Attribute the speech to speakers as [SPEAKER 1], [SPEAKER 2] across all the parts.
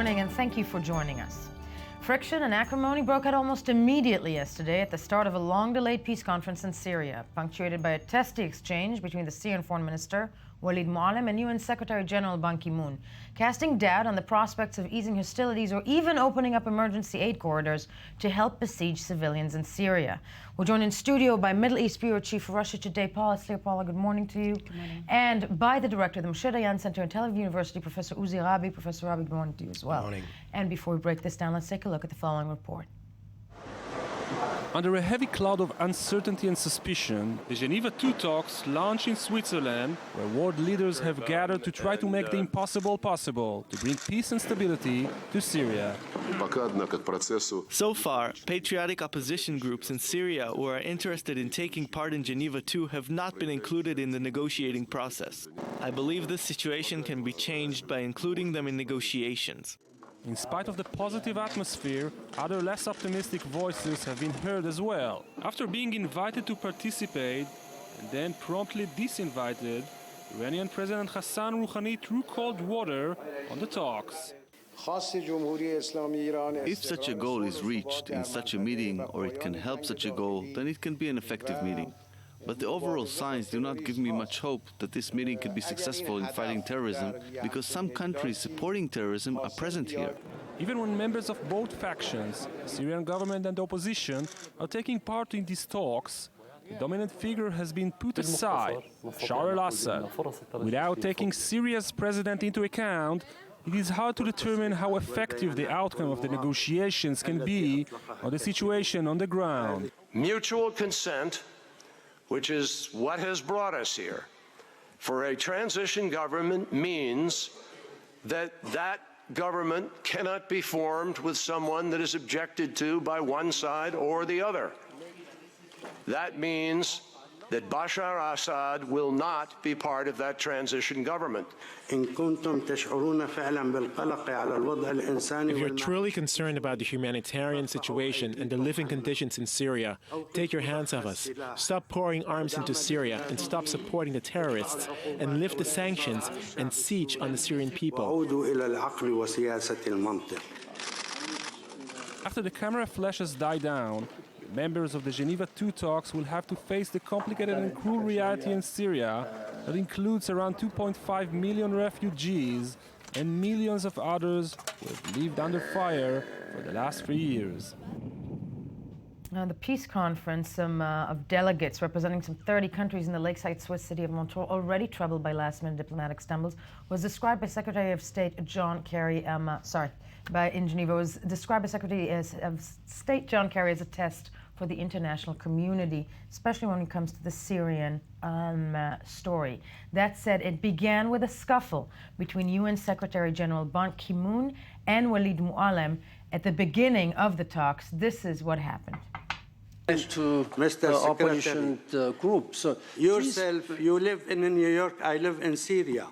[SPEAKER 1] morning and thank you for joining us. Friction and acrimony broke out almost immediately yesterday at the start of a long-delayed peace conference in Syria, punctuated by a testy exchange between the Syrian Foreign Minister Walid Mualem and UN Secretary General Ban Ki-moon, casting doubt on the prospects of easing hostilities or even opening up emergency aid corridors to help besieged civilians in Syria. We're joined in studio by Middle East Bureau Chief for Russia Today, Paula Slier. Paula, good morning to you.
[SPEAKER 2] Good morning.
[SPEAKER 1] And by the director of the Moshe Dayan Center at Tel Aviv University, Professor Uzi Rabi. Professor Rabi, good morning to you as well.
[SPEAKER 3] Good morning.
[SPEAKER 1] And before we break this down, let's take a look at the following report.
[SPEAKER 4] Under a heavy cloud of uncertainty and suspicion, the Geneva II talks launch in Switzerland, where world leaders have gathered to try to make the impossible possible, to bring peace and stability to Syria.
[SPEAKER 5] So far, patriotic opposition groups in Syria who are interested in taking part in Geneva II have not been included in the negotiating process. I believe this situation can be changed by including them in negotiations.
[SPEAKER 4] In spite of the positive atmosphere, other less optimistic voices have been heard as well. After being invited to participate and then promptly disinvited, Iranian President Hassan Rouhani threw cold water on the talks.
[SPEAKER 6] If such a goal is reached in such a meeting, or it can help such a goal, then it can be an effective meeting. But the overall signs do not give me much hope that this meeting could be successful in fighting terrorism, because some countries supporting terrorism are present here.
[SPEAKER 4] Even when members of both factions, the Syrian government and the opposition, are taking part in these talks, the dominant figure has been put aside, Bashar al-Assad. Without taking Syria's president into account, it is hard to determine how effective the outcome of the negotiations can be on the situation on the ground.
[SPEAKER 7] Mutual consent, which is what has brought us here, for a transition government means that that government cannot be formed with someone that is objected to by one side or the other. That means that Bashar al-Assad will not be part of that transition government.
[SPEAKER 8] If you're truly concerned about the humanitarian situation and the living conditions in Syria, take your hands off us. Stop pouring arms into Syria and stop supporting the terrorists, and lift the sanctions and siege on the Syrian people.
[SPEAKER 4] After the camera flashes die down, members of the Geneva II talks will have to face the complicated and cruel reality in Syria that includes around 2.5 million refugees and millions of others who have lived under fire for the last 3 years.
[SPEAKER 1] Now, the peace conference of delegates representing some 30 countries in the lakeside Swiss city of Montreux, already troubled by last-minute diplomatic stumbles, was described by Secretary of State John Kerry, in Geneva, was described by Secretary of State John Kerry as a test for the international community, especially when it comes to the Syrian story. That said, it began with a scuffle between UN Secretary General Ban Ki-moon and Walid Mualem at the beginning of the talks. This is what happened.
[SPEAKER 9] To
[SPEAKER 8] Mr.
[SPEAKER 9] opposition groups.
[SPEAKER 8] Yourself, you live in New York, I live in Syria.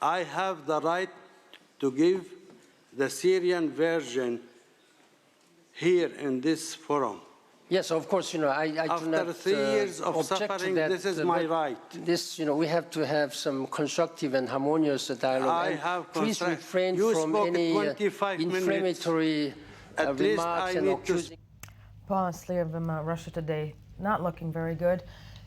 [SPEAKER 8] I have the right to give the Syrian version here in this forum.
[SPEAKER 9] Yes, of course, I do not
[SPEAKER 8] After 3 years of suffering,
[SPEAKER 9] that,
[SPEAKER 8] this is my right.
[SPEAKER 9] This, we have to have some constructive and harmonious dialogue. Please refrain from any inflammatory remarks and accusing.
[SPEAKER 1] Paula Slier of Russia Today, not looking very good.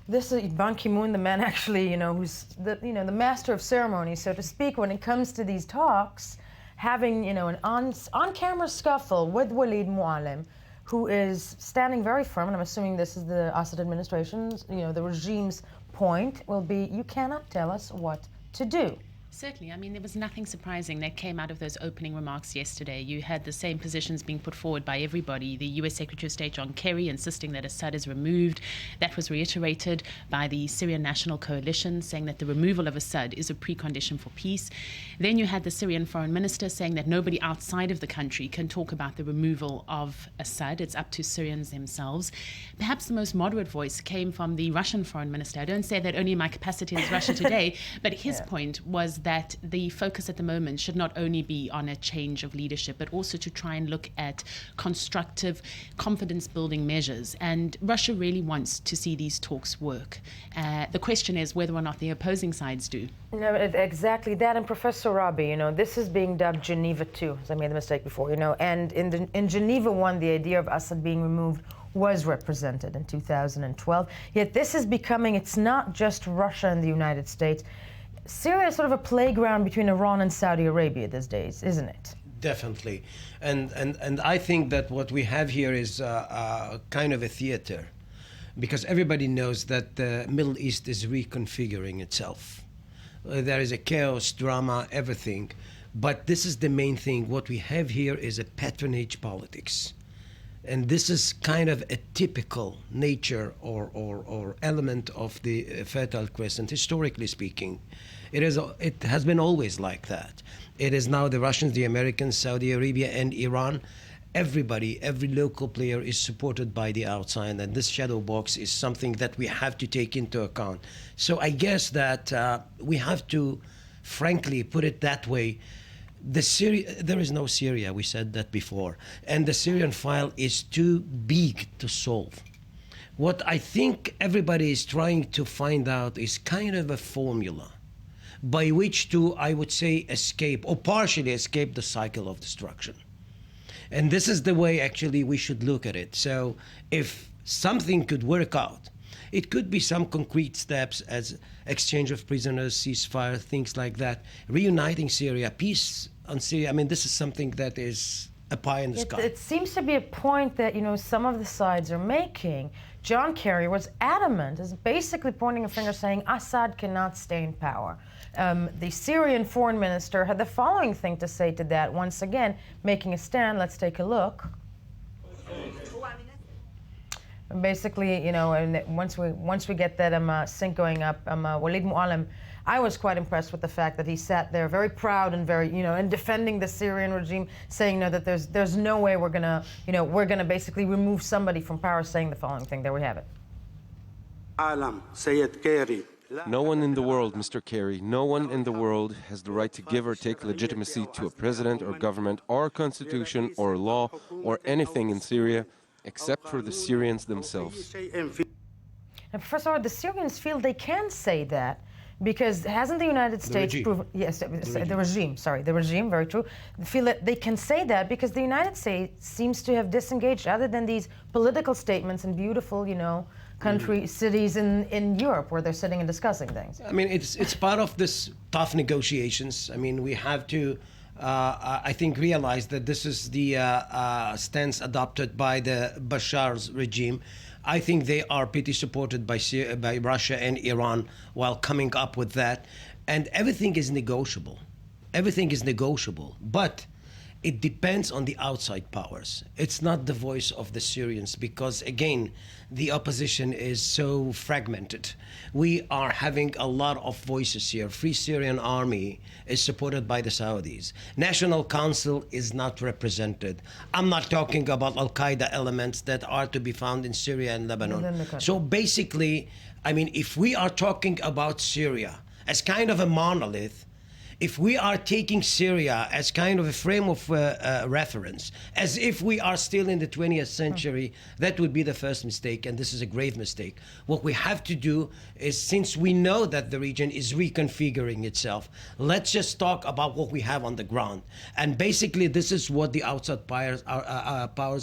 [SPEAKER 1] This is Ban Ki-moon, the man actually, who's the master of ceremonies, so to speak, when it comes to these talks, having, an on-camera scuffle with Walid Mualem, who is standing very firm, and I'm assuming this is the Assad administration's, the regime's point will be, you cannot tell us what to do.
[SPEAKER 2] Certainly. I mean, there was nothing surprising that came out of those opening remarks yesterday. You had the same positions being put forward by everybody. The U.S. Secretary of State John Kerry insisting that Assad is removed. That was reiterated by the Syrian National Coalition, saying that the removal of Assad is a precondition for peace. Then you had the Syrian Foreign Minister saying that nobody outside of the country can talk about the removal of Assad. It's up to Syrians themselves. Perhaps the most moderate voice came from the Russian Foreign Minister. I don't say that only in my capacity as Russia Today, but his point was was that the focus at the moment should not only be on a change of leadership, but also to try and look at constructive, confidence-building measures. And Russia really wants to see these talks work. The question is whether or not the opposing sides do.
[SPEAKER 1] No, exactly that. And Professor Rabi, this is being dubbed Geneva 2, as I made the mistake before, and in Geneva 1, the idea of Assad being removed was represented in 2012. Yet this is becoming, it's not just Russia and the United States. Syria is sort of a playground between Iran and Saudi Arabia these days, isn't it?
[SPEAKER 3] Definitely. And I think that what we have here is kind of a theater, because everybody knows that the Middle East is reconfiguring itself. There is a chaos, drama, everything. But this is the main thing. What we have here is a patronage politics. And this is kind of a typical nature or element of the Fertile Crescent, historically speaking. It has been always like that. It is now the Russians, the Americans, Saudi Arabia, and Iran. Everybody, every local player is supported by the outside, and this shadow box is something that we have to take into account. So I guess that we have to, frankly, put it that way. There is no Syria, we said that before, and the Syrian file is too big to solve. What I think everybody is trying to find out is kind of a formula by which to, I would say, escape or partially escape the cycle of destruction. And this is the way actually we should look at it. So if something could work out, it could be some concrete steps as exchange of prisoners, ceasefire, things like that, reuniting Syria, peace on Syria. I mean, this is something that is a pie in the sky.
[SPEAKER 1] It seems to be a point that, some of the sides are making. John Kerry was adamant, is basically pointing a finger saying Assad cannot stay in power. The Syrian foreign minister had the following thing to say to that, once again, making a stand. Let's take a look. Basically, and once we get that sync going up, Walid Mu'allim, I was quite impressed with the fact that he sat there very proud and very, and defending the Syrian regime, saying that there's no way we're gonna basically remove somebody from power, saying the following thing. There we have it.
[SPEAKER 10] No one in the world, Mr. Kerry, no one in the world has the right to give or take legitimacy to a president or government or constitution or law or anything in Syria except for the Syrians themselves.
[SPEAKER 1] And Professor, the Syrians feel they can say that because hasn't the United States proven, yes, the regime, very true, feel that they can say that because the United States seems to have disengaged other than these political statements in beautiful, cities in Europe where they're sitting and discussing things.
[SPEAKER 3] I mean, it's part of this tough negotiations. I mean, we have to, I think, realize that this is the stance adopted by the Bashar's regime. I think they are pretty supported by Russia and Iran while coming up with that. And everything is negotiable. Everything is negotiable. But it depends on the outside powers. It's not the voice of the Syrians because, again, the opposition is so fragmented. We are having a lot of voices here. Free Syrian Army is supported by the Saudis. National Council is not represented. I'm not talking about Al-Qaeda elements that are to be found in Syria and Lebanon. So basically, I mean, if we are talking about Syria as kind of a monolith, if we are taking Syria as kind of a frame of reference, as if we are still in the 20th century, that would be the first mistake, and this is a grave mistake. What we have to do is, since we know that the region is reconfiguring itself, let's just talk about what we have on the ground. And basically, this is what the outside powers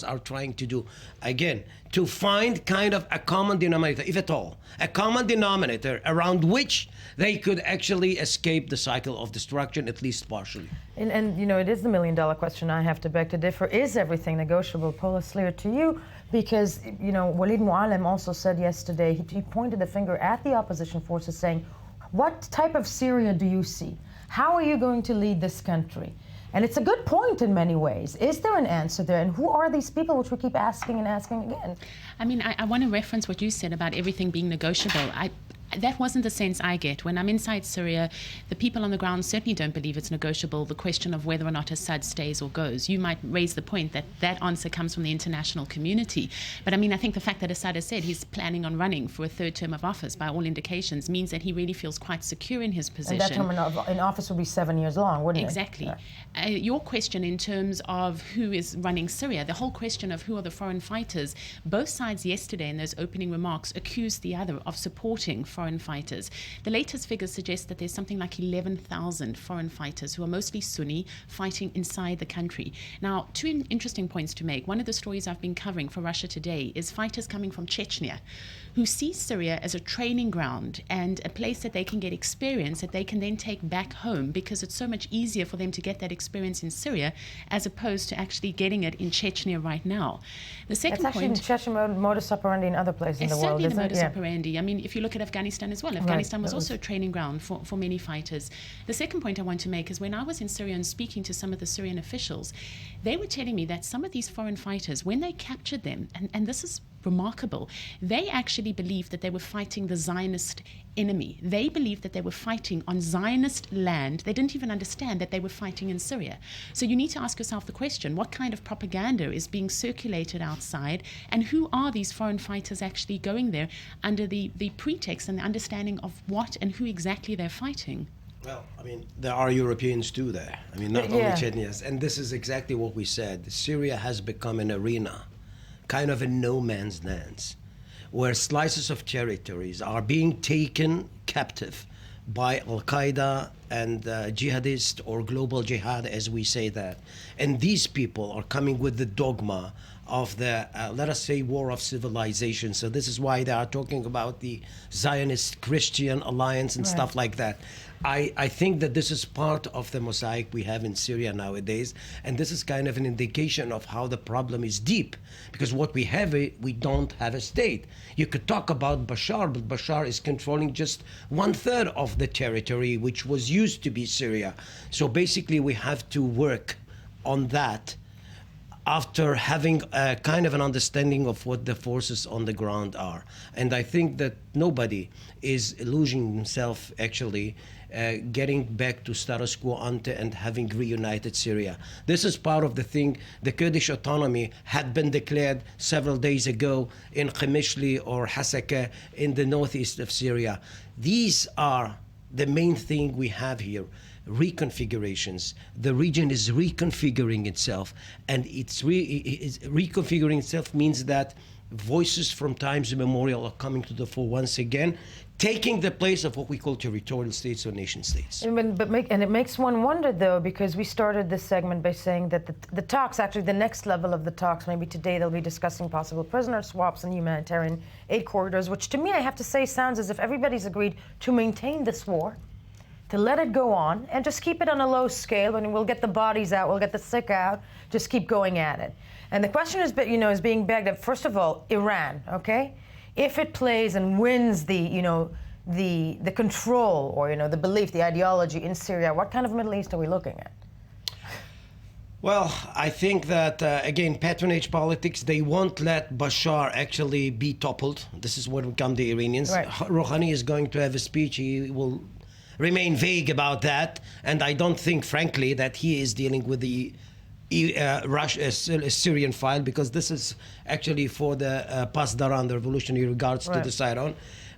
[SPEAKER 3] are trying to do. Again, to find kind of a common denominator, if at all, a common denominator around which they could actually escape the cycle of destruction, at least partially.
[SPEAKER 1] And it is the million-dollar question I have to beg to differ. Is everything negotiable? Paula Slier, to you, because, Walid Mu'allim also said yesterday, he pointed the finger at the opposition forces saying, what type of Syria do you see? How are you going to lead this country? And it's a good point in many ways. Is there an answer there? And who are these people, which we keep asking and asking again?
[SPEAKER 2] I mean, I want to reference what you said about everything being negotiable. That wasn't the sense I get. When I'm inside Syria, the people on the ground certainly don't believe it's negotiable, the question of whether or not Assad stays or goes. You might raise the point that that answer comes from the international community. But I mean, I think the fact that Assad has said he's planning on running for a third term of office, by all indications, means that he really feels quite secure in his position.
[SPEAKER 1] And that term in office would be 7 years long, wouldn't it?
[SPEAKER 2] Exactly. Your question in terms of who is running Syria, the whole question of who are the foreign fighters, both sides yesterday in those opening remarks accused the other of supporting foreign fighters. The latest figures suggest that there's something like 11,000 foreign fighters who are mostly Sunni fighting inside the country. Now, two interesting points to make. One of the stories I've been covering for Russia Today is fighters coming from Chechnya who see Syria as a training ground and a place that they can get experience that they can then take back home, because it's so much easier for them to get that experience in Syria as opposed to actually getting it in Chechnya right now. The second
[SPEAKER 1] point... It's actually the Chechnya modus operandi in other places in the world, isn't it?
[SPEAKER 2] It's certainly the modus operandi. I mean, if you look at Afghanistan as well, Afghanistan was also a training ground for many fighters. The second point I want to make is when I was in Syria and speaking to some of the Syrian officials, they were telling me that some of these foreign fighters, when they captured them, and this is remarkable, they actually believed that they were fighting the Zionist enemy. They believed that they were fighting on Zionist land. They didn't even understand that they were fighting in Syria. So you need to ask yourself the question, what kind of propaganda is being circulated outside, and who are these foreign fighters actually going there under the pretext and the understanding of what and who exactly they're fighting?
[SPEAKER 3] Well, I mean, there are Europeans too there. I mean, not only Chechnyas. And this is exactly what we said. Syria has become an arena, kind of a no man's land, where slices of territories are being taken captive by Al-Qaeda and jihadists, or global jihad as we say that. And these people are coming with the dogma of the, let us say, war of civilization. So this is why they are talking about the Zionist Christian alliance and stuff like that. I think that this is part of the mosaic we have in Syria nowadays, and this is kind of an indication of how the problem is deep, because what we have, we don't have a state. You could talk about Bashar, but Bashar is controlling just 1/3 of the territory which was used to be Syria. So basically we have to work on that after having a kind of an understanding of what the forces on the ground are. And I think that nobody is losing himself actually getting back to status quo ante and having reunited Syria. This is part of the thing. The Kurdish autonomy had been declared several days ago in Qamishli or Hasaka in the northeast of Syria. These are the main thing we have here. Reconfigurations. The region is reconfiguring itself, and reconfiguring itself means that voices from times immemorial are coming to the fore once again, taking the place of what we call territorial states or nation states.
[SPEAKER 1] And it makes one wonder, though, because we started this segment by saying that the talks, actually the next level of the talks, maybe today they'll be discussing possible prisoner swaps and humanitarian aid corridors, which to me, I have to say, sounds as if everybody's agreed to maintain this war, to let it go on, and just keep it on a low scale, and we'll get the bodies out, we'll get the sick out, just keep going at it. And the question is, is being begged at, first of all, Iran, okay? If it plays and wins the control, or the belief, the ideology in Syria, what kind of Middle East are we looking at?
[SPEAKER 3] Well, I think that, again, patronage politics, they won't let Bashar actually be toppled. This is what will come the Iranians. Right. Rouhani is going to have a speech. He will remain vague about that. And I don't think, frankly, that he is dealing with the Syrian file, because this is actually for the Pasdaran, the Revolutionary Guards, to decide on.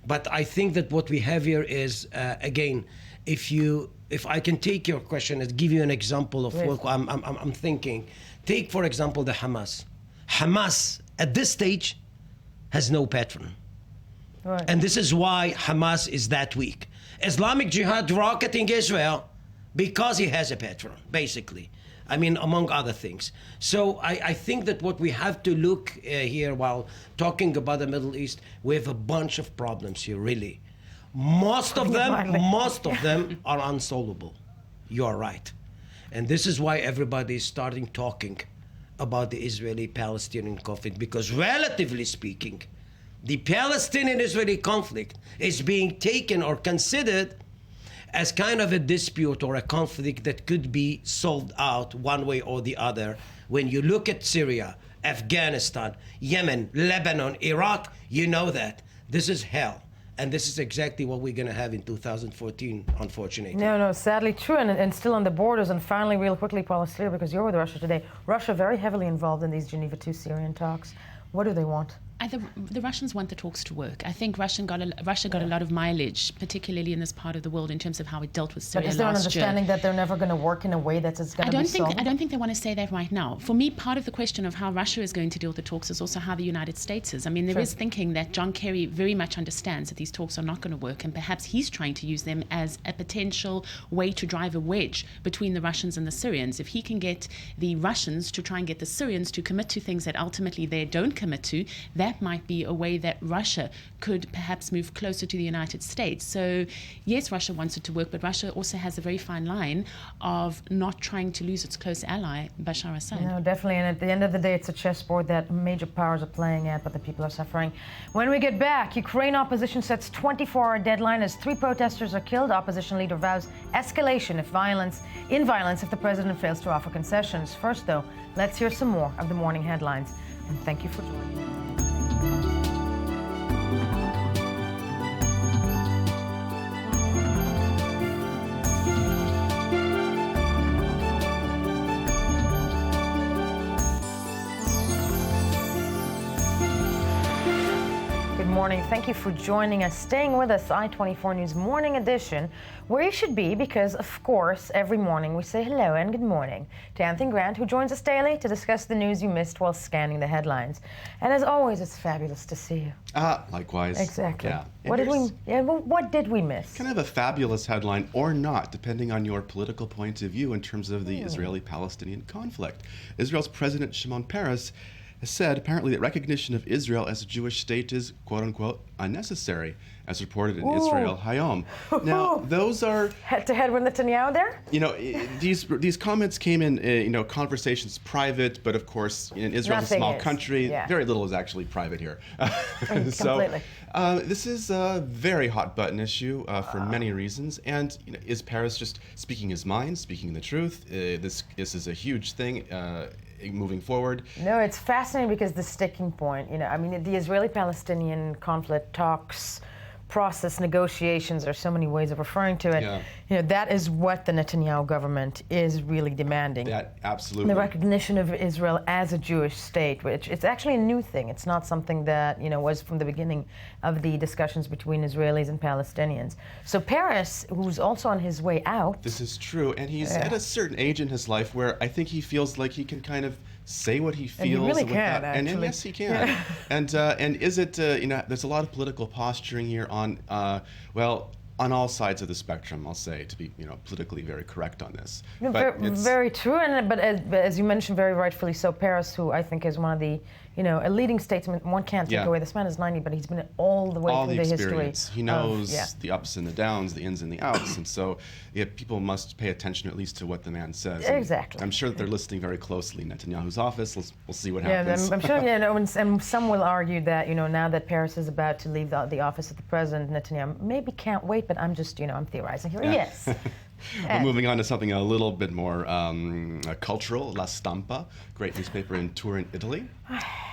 [SPEAKER 3] But I think that what we have here is, again, if I can take your question and give you an example of what I'm thinking. Take, for example, the Hamas. Hamas, at this stage, has no patron. Right. And this is why Hamas is that weak. Islamic Jihad rocketing Israel because he has a patron, basically. I mean, among other things. So I think that what we have to look here while talking about the Middle East, we have a bunch of problems here, really. Most of them are unsolvable. You are right. And this is why everybody is starting talking about the Israeli-Palestinian conflict, because relatively speaking, the Palestinian-Israeli conflict is being taken or considered as kind of a dispute or a conflict that could be solved out one way or the other. When you look at Syria, Afghanistan, Yemen, Lebanon, Iraq, you know that this is hell. And this is exactly what we're going to have in 2014, unfortunately.
[SPEAKER 1] No, sadly true, and still on the borders. And finally, real quickly, Paul Aslir, because you're with Russia today. Russia very heavily involved in these Geneva II Syrian talks. What do they want?
[SPEAKER 2] The Russians want the talks to work. I think Russia got a lot of mileage, particularly in this part of the world, in terms of how it dealt with Syria last year.
[SPEAKER 1] But is there an understanding that they're never going to work in a way that's going to be solved?
[SPEAKER 2] I don't think they want to say that right now. For me, part of the question of how Russia is going to deal with the talks is also how the United States is. I mean, there is thinking that John Kerry very much understands that these talks are not going to work, and perhaps he's trying to use them as a potential way to drive a wedge between the Russians and the Syrians. If he can get the Russians to try and get the Syrians to commit to things that ultimately they don't commit to, that might be a way that Russia could perhaps move closer to the United States. So yes, Russia wants it to work, but Russia also has a very fine line of not trying to lose its close ally, Bashar Assad.
[SPEAKER 1] No, definitely, and at the end of the day, it's a chessboard that major powers are playing at, but the people are suffering. When we get back, Ukraine opposition sets 24-hour deadline as 3 protesters are killed. Opposition leader vows escalation if violence if the president fails to offer concessions. First, though, let's hear some more of the morning headlines, and thank you for joining. Morning. Thank you for joining us, staying with us, I-24 News Morning Edition, where you should be because, of course, every morning we say hello and good morning to Anthony Grant, who joins us daily to discuss the news you missed while scanning the headlines. And as always, it's fabulous to see you.
[SPEAKER 11] Likewise.
[SPEAKER 1] Exactly.
[SPEAKER 11] Yeah.
[SPEAKER 1] What did we miss?
[SPEAKER 11] Kind of a fabulous headline or not, depending on your political point of view in terms of the Israeli-Palestinian conflict. Israel's President Shimon Peres has said apparently that recognition of Israel as a Jewish state is quote-unquote unnecessary, as reported in Israel Hayom. Now, those are
[SPEAKER 1] head-to-head with Netanyahu there?
[SPEAKER 11] You know, these comments came in, conversations private, but of course, in Israel, a small country, very little is actually private here.
[SPEAKER 1] Completely.
[SPEAKER 11] This is a very hot-button issue for many reasons, and is Peres just speaking his mind, speaking the truth? This is a huge thing. Moving forward.
[SPEAKER 1] No, it's fascinating because the sticking point, the Israeli-Palestinian conflict talks, process, negotiations, there are so many ways of referring to it. Yeah. That is what the Netanyahu government is really demanding.
[SPEAKER 11] That, absolutely.
[SPEAKER 1] The recognition of Israel as a Jewish state, which it's actually a new thing. It's not something that, was from the beginning of the discussions between Israelis and Palestinians. So Peres, who's also on his way out.
[SPEAKER 11] This is true, and he's at a certain age in his life where I think he feels like he can kind of say what he feels. And
[SPEAKER 1] he really can, actually.
[SPEAKER 11] And yes, he can. Yeah. And is it, there's a lot of political posturing here on, on all sides of the spectrum, I'll say, to be, politically very correct on this.
[SPEAKER 1] Very true, but as you mentioned, very rightfully so, Peres, who I think is one of the, a leading statesman. One can't take away, this man is 90, but he's been all the way through the history.
[SPEAKER 11] He knows the ups and the downs, the ins and the outs, and so people must pay attention at least to what the man says.
[SPEAKER 1] Exactly.
[SPEAKER 11] And I'm sure that they're listening very closely in Netanyahu's office. We'll see what happens.
[SPEAKER 1] I'm sure, and some will argue that, now that Peres is about to leave the office of the president, Netanyahu maybe can't wait, but I'm just, I'm theorizing here. Yes.
[SPEAKER 11] Well, moving on to something a little bit more cultural, La Stampa, great newspaper in Turin, Italy,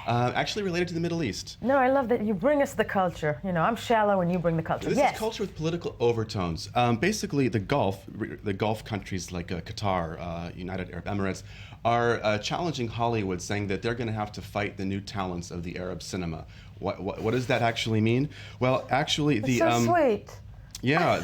[SPEAKER 11] actually related to the Middle East.
[SPEAKER 1] No, I love that you bring us the culture. I'm shallow and you bring the culture.
[SPEAKER 11] This is culture with political overtones. Basically, the Gulf countries like Qatar, United Arab Emirates, are challenging Hollywood, saying that they're going to have to fight the new talents of the Arab cinema. What does that actually mean? Well, actually,
[SPEAKER 1] so sweet.
[SPEAKER 11] Yeah,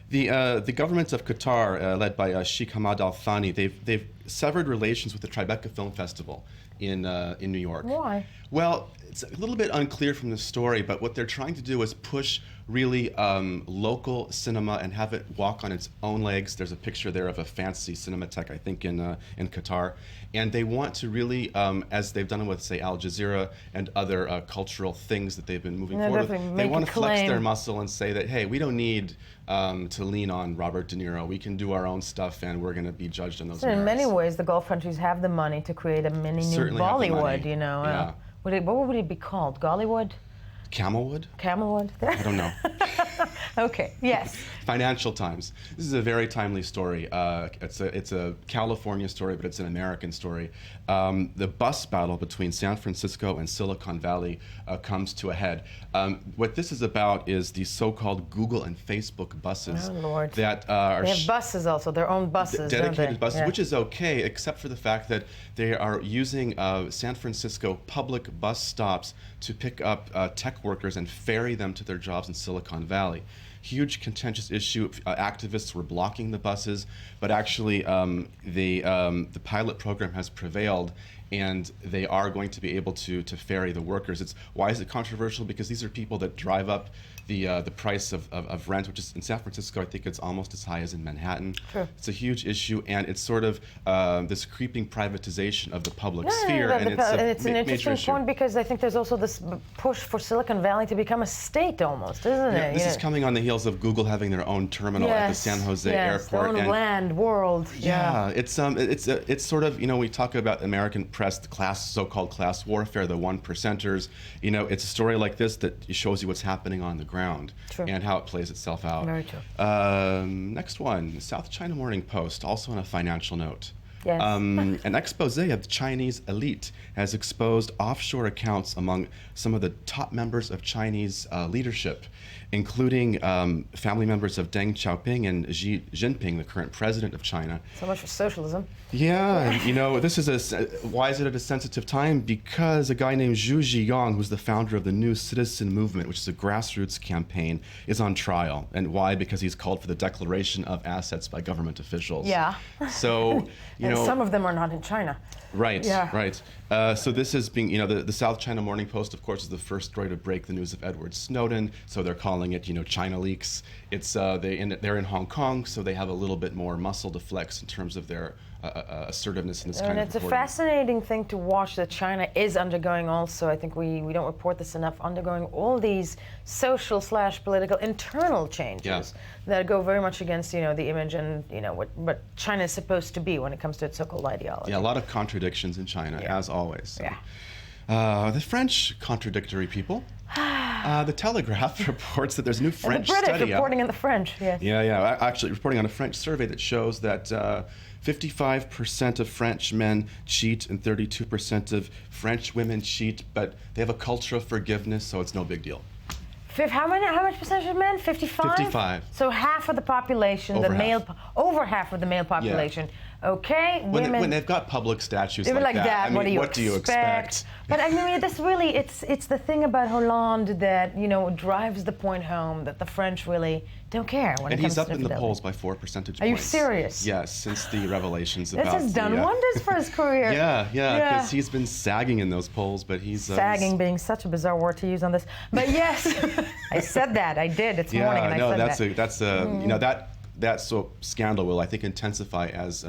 [SPEAKER 11] the government of Qatar, led by Sheikh Hamad Al Thani, they've severed relations with the Tribeca Film Festival in New York.
[SPEAKER 1] Why?
[SPEAKER 11] Well, it's a little bit unclear from the story, but what they're trying to do is push really local cinema and have it walk on its own legs. There's a picture there of a fancy cinematheque, I think, in Qatar. And they want to really, as they've done with, say, Al Jazeera and other cultural things that they've been moving forward with, they want to flex their muscle and say that, hey, we don't need to lean on Robert De Niro. We can do our own stuff, and we're going to be judged on those merits.
[SPEAKER 1] In many ways, the Gulf countries have the money to create a mini new Bollywood,
[SPEAKER 11] Yeah.
[SPEAKER 1] What would it be called? Gollywood?
[SPEAKER 11] Camelwood?
[SPEAKER 1] Camelwood?
[SPEAKER 11] I don't know.
[SPEAKER 1] Okay, yes.
[SPEAKER 11] Financial Times. This is a very timely story. It's a California story, but it's an American story. The bus battle between San Francisco and Silicon Valley comes to a head. What this is about is the so-called Google and Facebook buses.
[SPEAKER 1] Oh, Lord.
[SPEAKER 11] That are
[SPEAKER 1] they have buses also, their own buses,
[SPEAKER 11] dedicated
[SPEAKER 1] don't they?
[SPEAKER 11] buses,
[SPEAKER 1] Yeah.
[SPEAKER 11] which is okay, except for the fact that they are using San Francisco public bus stops to pick up tech workers and ferry them to their jobs in Silicon Valley. Huge contentious issue. Activists were blocking the buses, but actually the pilot program has prevailed, and they are going to be able to ferry the workers. Why is it controversial? Because these are people that drive up the price of rent, which is in San Francisco, I think it's almost as high as in Manhattan.
[SPEAKER 1] True.
[SPEAKER 11] It's a huge issue, and it's sort of this creeping privatization of the public sphere, and
[SPEAKER 1] it's an interesting point because I think there's also this push for Silicon Valley to become a state almost, isn't it?
[SPEAKER 11] This is coming on the heels of Google having their own terminal at the San Jose airport.
[SPEAKER 1] Their own land, world.
[SPEAKER 11] Yeah, it's sort of, we talk about American press, the so-called class warfare, the 1%ers. It's a story like this that shows you what's happening on the ground.
[SPEAKER 1] True.
[SPEAKER 11] And how it plays itself out.
[SPEAKER 1] Very true.
[SPEAKER 11] Next one, South China Morning Post, also on a financial note.
[SPEAKER 1] Yes.
[SPEAKER 11] An expose of the Chinese elite has exposed offshore accounts among some of the top members of Chinese leadership, including family members of Deng Xiaoping and Xi Jinping, the current president of China.
[SPEAKER 1] So much for socialism.
[SPEAKER 11] Yeah, and this is why is it at a sensitive time? Because a guy named Zhu Ziyang, who's the founder of the New Citizen Movement, which is a grassroots campaign, is on trial. And why? Because he's called for the declaration of assets by government officials.
[SPEAKER 1] Yeah.
[SPEAKER 11] So,
[SPEAKER 1] and some of them are not in China.
[SPEAKER 11] Right,
[SPEAKER 1] yeah.
[SPEAKER 11] right. So this is being, the South China Morning Post, of course, is the first story to break the news of Edward Snowden. So they're calling it, China Leaks. It's they're in Hong Kong, so they have a little bit more muscle to flex in terms of their assertiveness in this kind of
[SPEAKER 1] And it's
[SPEAKER 11] reporting.
[SPEAKER 1] a fascinating thing to watch that China is undergoing also, I think we don't report this enough, undergoing all these social/political internal changes that go very much against, the image and, what China is supposed to be when it comes to its so-called ideology.
[SPEAKER 11] Yeah, a lot of contradictions in China, as always. So.
[SPEAKER 1] Yeah.
[SPEAKER 11] The French contradictory people. The Telegraph reports that there's a new French
[SPEAKER 1] study. The
[SPEAKER 11] study
[SPEAKER 1] British reporting in the French, yes.
[SPEAKER 11] Yeah. Actually, reporting on a French survey that shows that 55% of French men cheat and 32% of French women cheat, but they have a culture of forgiveness, so it's no big deal.
[SPEAKER 1] How much percentage of men? 55?
[SPEAKER 11] 55.
[SPEAKER 1] So half of the population, over half of the male population.
[SPEAKER 11] Yeah.
[SPEAKER 1] Okay, women.
[SPEAKER 11] When they've got public statues
[SPEAKER 1] like that,
[SPEAKER 11] I mean,
[SPEAKER 1] what
[SPEAKER 11] do you expect?
[SPEAKER 1] But I mean, this really, it's the thing about Hollande that drives the point home that the French really don't care when it comes to
[SPEAKER 11] And he's up in the polls by 4 percentage points.
[SPEAKER 1] Are you serious?
[SPEAKER 11] Yes, since the revelations about.
[SPEAKER 1] This has done wonders for his career.
[SPEAKER 11] Yeah, because he's been sagging in those polls, but he's
[SPEAKER 1] sagging being such a bizarre word to use on this. But yes, I said that. I did. It's morning, and I said that.
[SPEAKER 11] That scandal will, I think, intensify as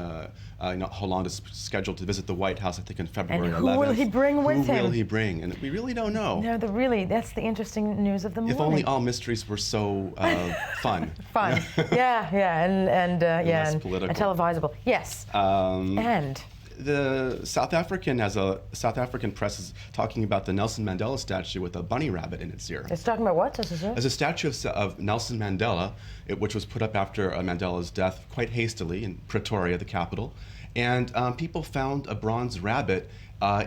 [SPEAKER 11] Hollande is scheduled to visit the White House, I think, in February 11th.
[SPEAKER 1] And who will he bring with him?
[SPEAKER 11] Who will he bring? And we really don't know.
[SPEAKER 1] No, that's the interesting news of the morning.
[SPEAKER 11] If only all mysteries were so fun.
[SPEAKER 1] Fun. and televisable. Yes. And
[SPEAKER 11] the South African press is talking about the Nelson Mandela statue with a bunny rabbit in its ear.
[SPEAKER 1] It's talking about what?
[SPEAKER 11] There's a statue of Nelson Mandela, which was put up after Mandela's death quite hastily in Pretoria, the capital, and people found a bronze rabbit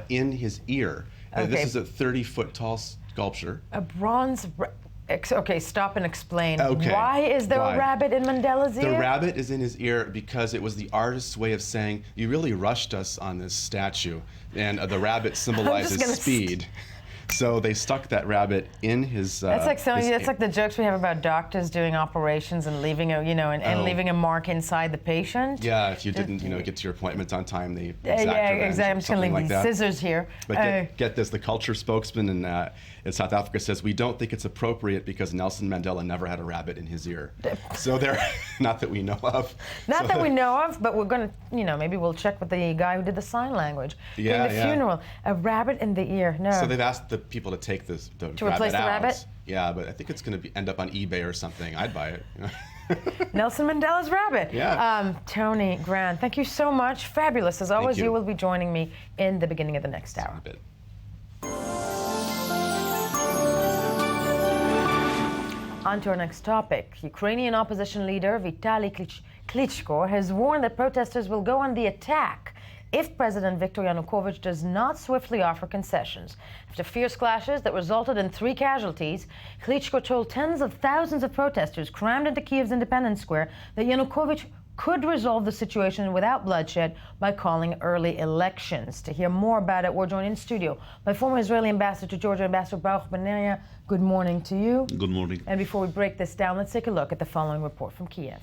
[SPEAKER 11] in his ear.
[SPEAKER 1] Okay.
[SPEAKER 11] This is a 30-foot tall sculpture.
[SPEAKER 1] A bronze. Okay, stop and explain.
[SPEAKER 11] Okay.
[SPEAKER 1] Why is there a rabbit in Mandela's ear?
[SPEAKER 11] The rabbit is in his ear because it was the artist's way of saying, you really rushed us on this statue. And the rabbit symbolizes speed. So they stuck that rabbit in his.
[SPEAKER 1] That's like the jokes we have about doctors doing operations and leaving leaving a mark inside the patient.
[SPEAKER 11] Yeah, if you didn't get to your appointment on time, they exactly.
[SPEAKER 1] I'm just gonna leave these scissors here.
[SPEAKER 11] But get this: the culture spokesman in South Africa says we don't think it's appropriate because Nelson Mandela never had a rabbit in his ear. So they're not that we know of.
[SPEAKER 1] Not that we know of, but we're gonna maybe we'll check with the guy who did the sign language in the funeral. A rabbit in the ear. No.
[SPEAKER 11] So they've asked the people to take the
[SPEAKER 1] to
[SPEAKER 11] rabbit
[SPEAKER 1] replace the
[SPEAKER 11] out.
[SPEAKER 1] rabbit?
[SPEAKER 11] Yeah, but I think it's going to end up on eBay or something. I'd buy it.
[SPEAKER 1] Nelson Mandela's rabbit.
[SPEAKER 11] Yeah.
[SPEAKER 1] Tony Grant, thank you so much. Fabulous. As always, you will be joining me in the beginning of the next hour. On to our next topic. Ukrainian opposition leader Vitaly Klitschko has warned that protesters will go on the attack if President Viktor Yanukovych does not swiftly offer concessions. After fierce clashes that resulted in 3 casualties, Klitschko told tens of thousands of protesters crammed into Kiev's Independence Square that Yanukovych could resolve the situation without bloodshed by calling early elections. To hear more about it, we're joined in studio by former Israeli ambassador to Georgia, Ambassador Baruch Ben-Neria. Good morning to you.
[SPEAKER 12] Good morning.
[SPEAKER 1] And before we break this down, let's take a look at the following report from Kiev.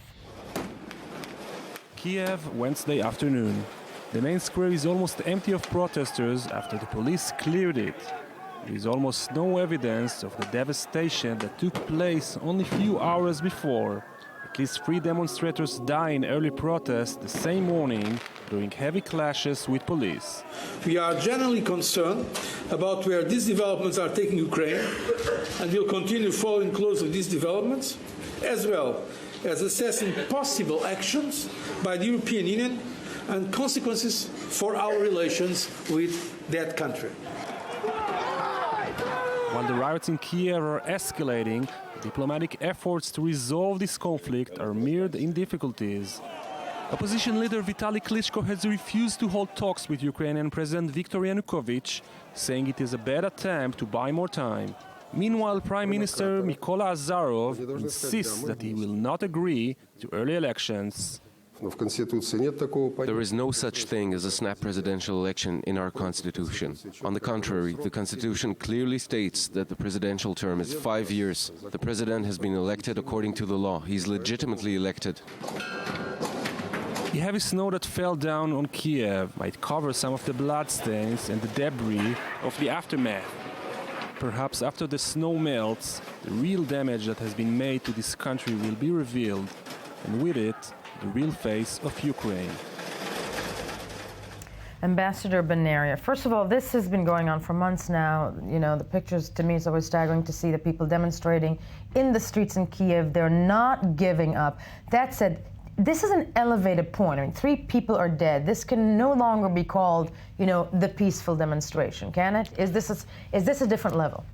[SPEAKER 4] Kiev, Wednesday afternoon. The main square is almost empty of protesters after the police cleared it. There is almost no evidence of the devastation that took place only a few hours before. At least 3 demonstrators died in early protest the same morning during heavy clashes with police.
[SPEAKER 13] We are generally concerned about where these developments are taking Ukraine, and will continue following closely these developments, as well as assessing possible actions by the European Union and consequences for our relations with that country.
[SPEAKER 4] While the riots in Kiev are escalating, diplomatic efforts to resolve this conflict are mired in difficulties. Opposition leader Vitaly Klitschko has refused to hold talks with Ukrainian President Viktor Yanukovych, saying it is a bad attempt to buy more time. Meanwhile, Prime Minister Mykola Azarov insists that he will not agree to early elections.
[SPEAKER 10] There is no such thing as a snap presidential election in our constitution. On the contrary, the constitution clearly states that the presidential term is 5 years. The president has been elected according to the law. He's legitimately elected.
[SPEAKER 4] The heavy snow that fell down on Kiev might cover some of the bloodstains and the debris of the aftermath. Perhaps after the snow melts, the real damage that has been made to this country will be revealed, and with it, the real face of Ukraine.
[SPEAKER 1] Ambassador Ben-Neria, first of all, this has been going on for months now. You know, the pictures, to me, it's always staggering to see the people demonstrating in the streets in Kiev. They're not giving up. That said, this is an elevated point. I mean, 3 people are dead. This can no longer be called, you know, the peaceful demonstration, can it? Is this a different level?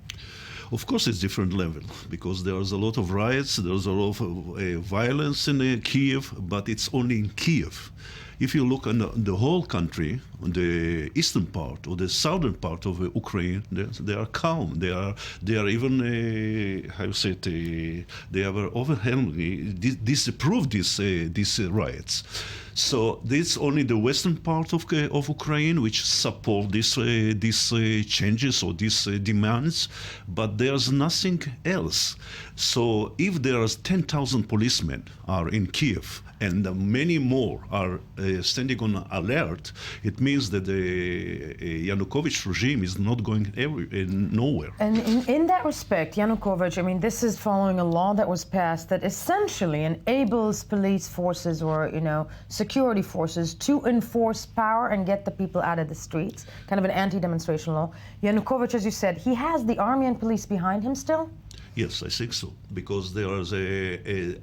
[SPEAKER 12] Of course, it's different level because there's a lot of riots, there's a lot of violence in Kiev, but it's only in Kiev. If you look on the whole country, on the eastern part or the southern part of Ukraine, they are calm. They are even how you say it, they have overwhelmingly disapproved these riots. So this only the western part of Ukraine which support these changes or these demands, but there's nothing else. So if there are 10,000 policemen are in Kiev and many more are standing on alert, it means that the Yanukovych regime is not going nowhere.
[SPEAKER 1] And in that respect, Yanukovych, I mean, this is following a law that was passed that essentially enables police forces or, you know, security forces to enforce power and get the people out of the streets, kind of an anti-demonstration law. Yanukovych, as you said, he has the army and police behind him still?
[SPEAKER 12] Yes, I think so, because there is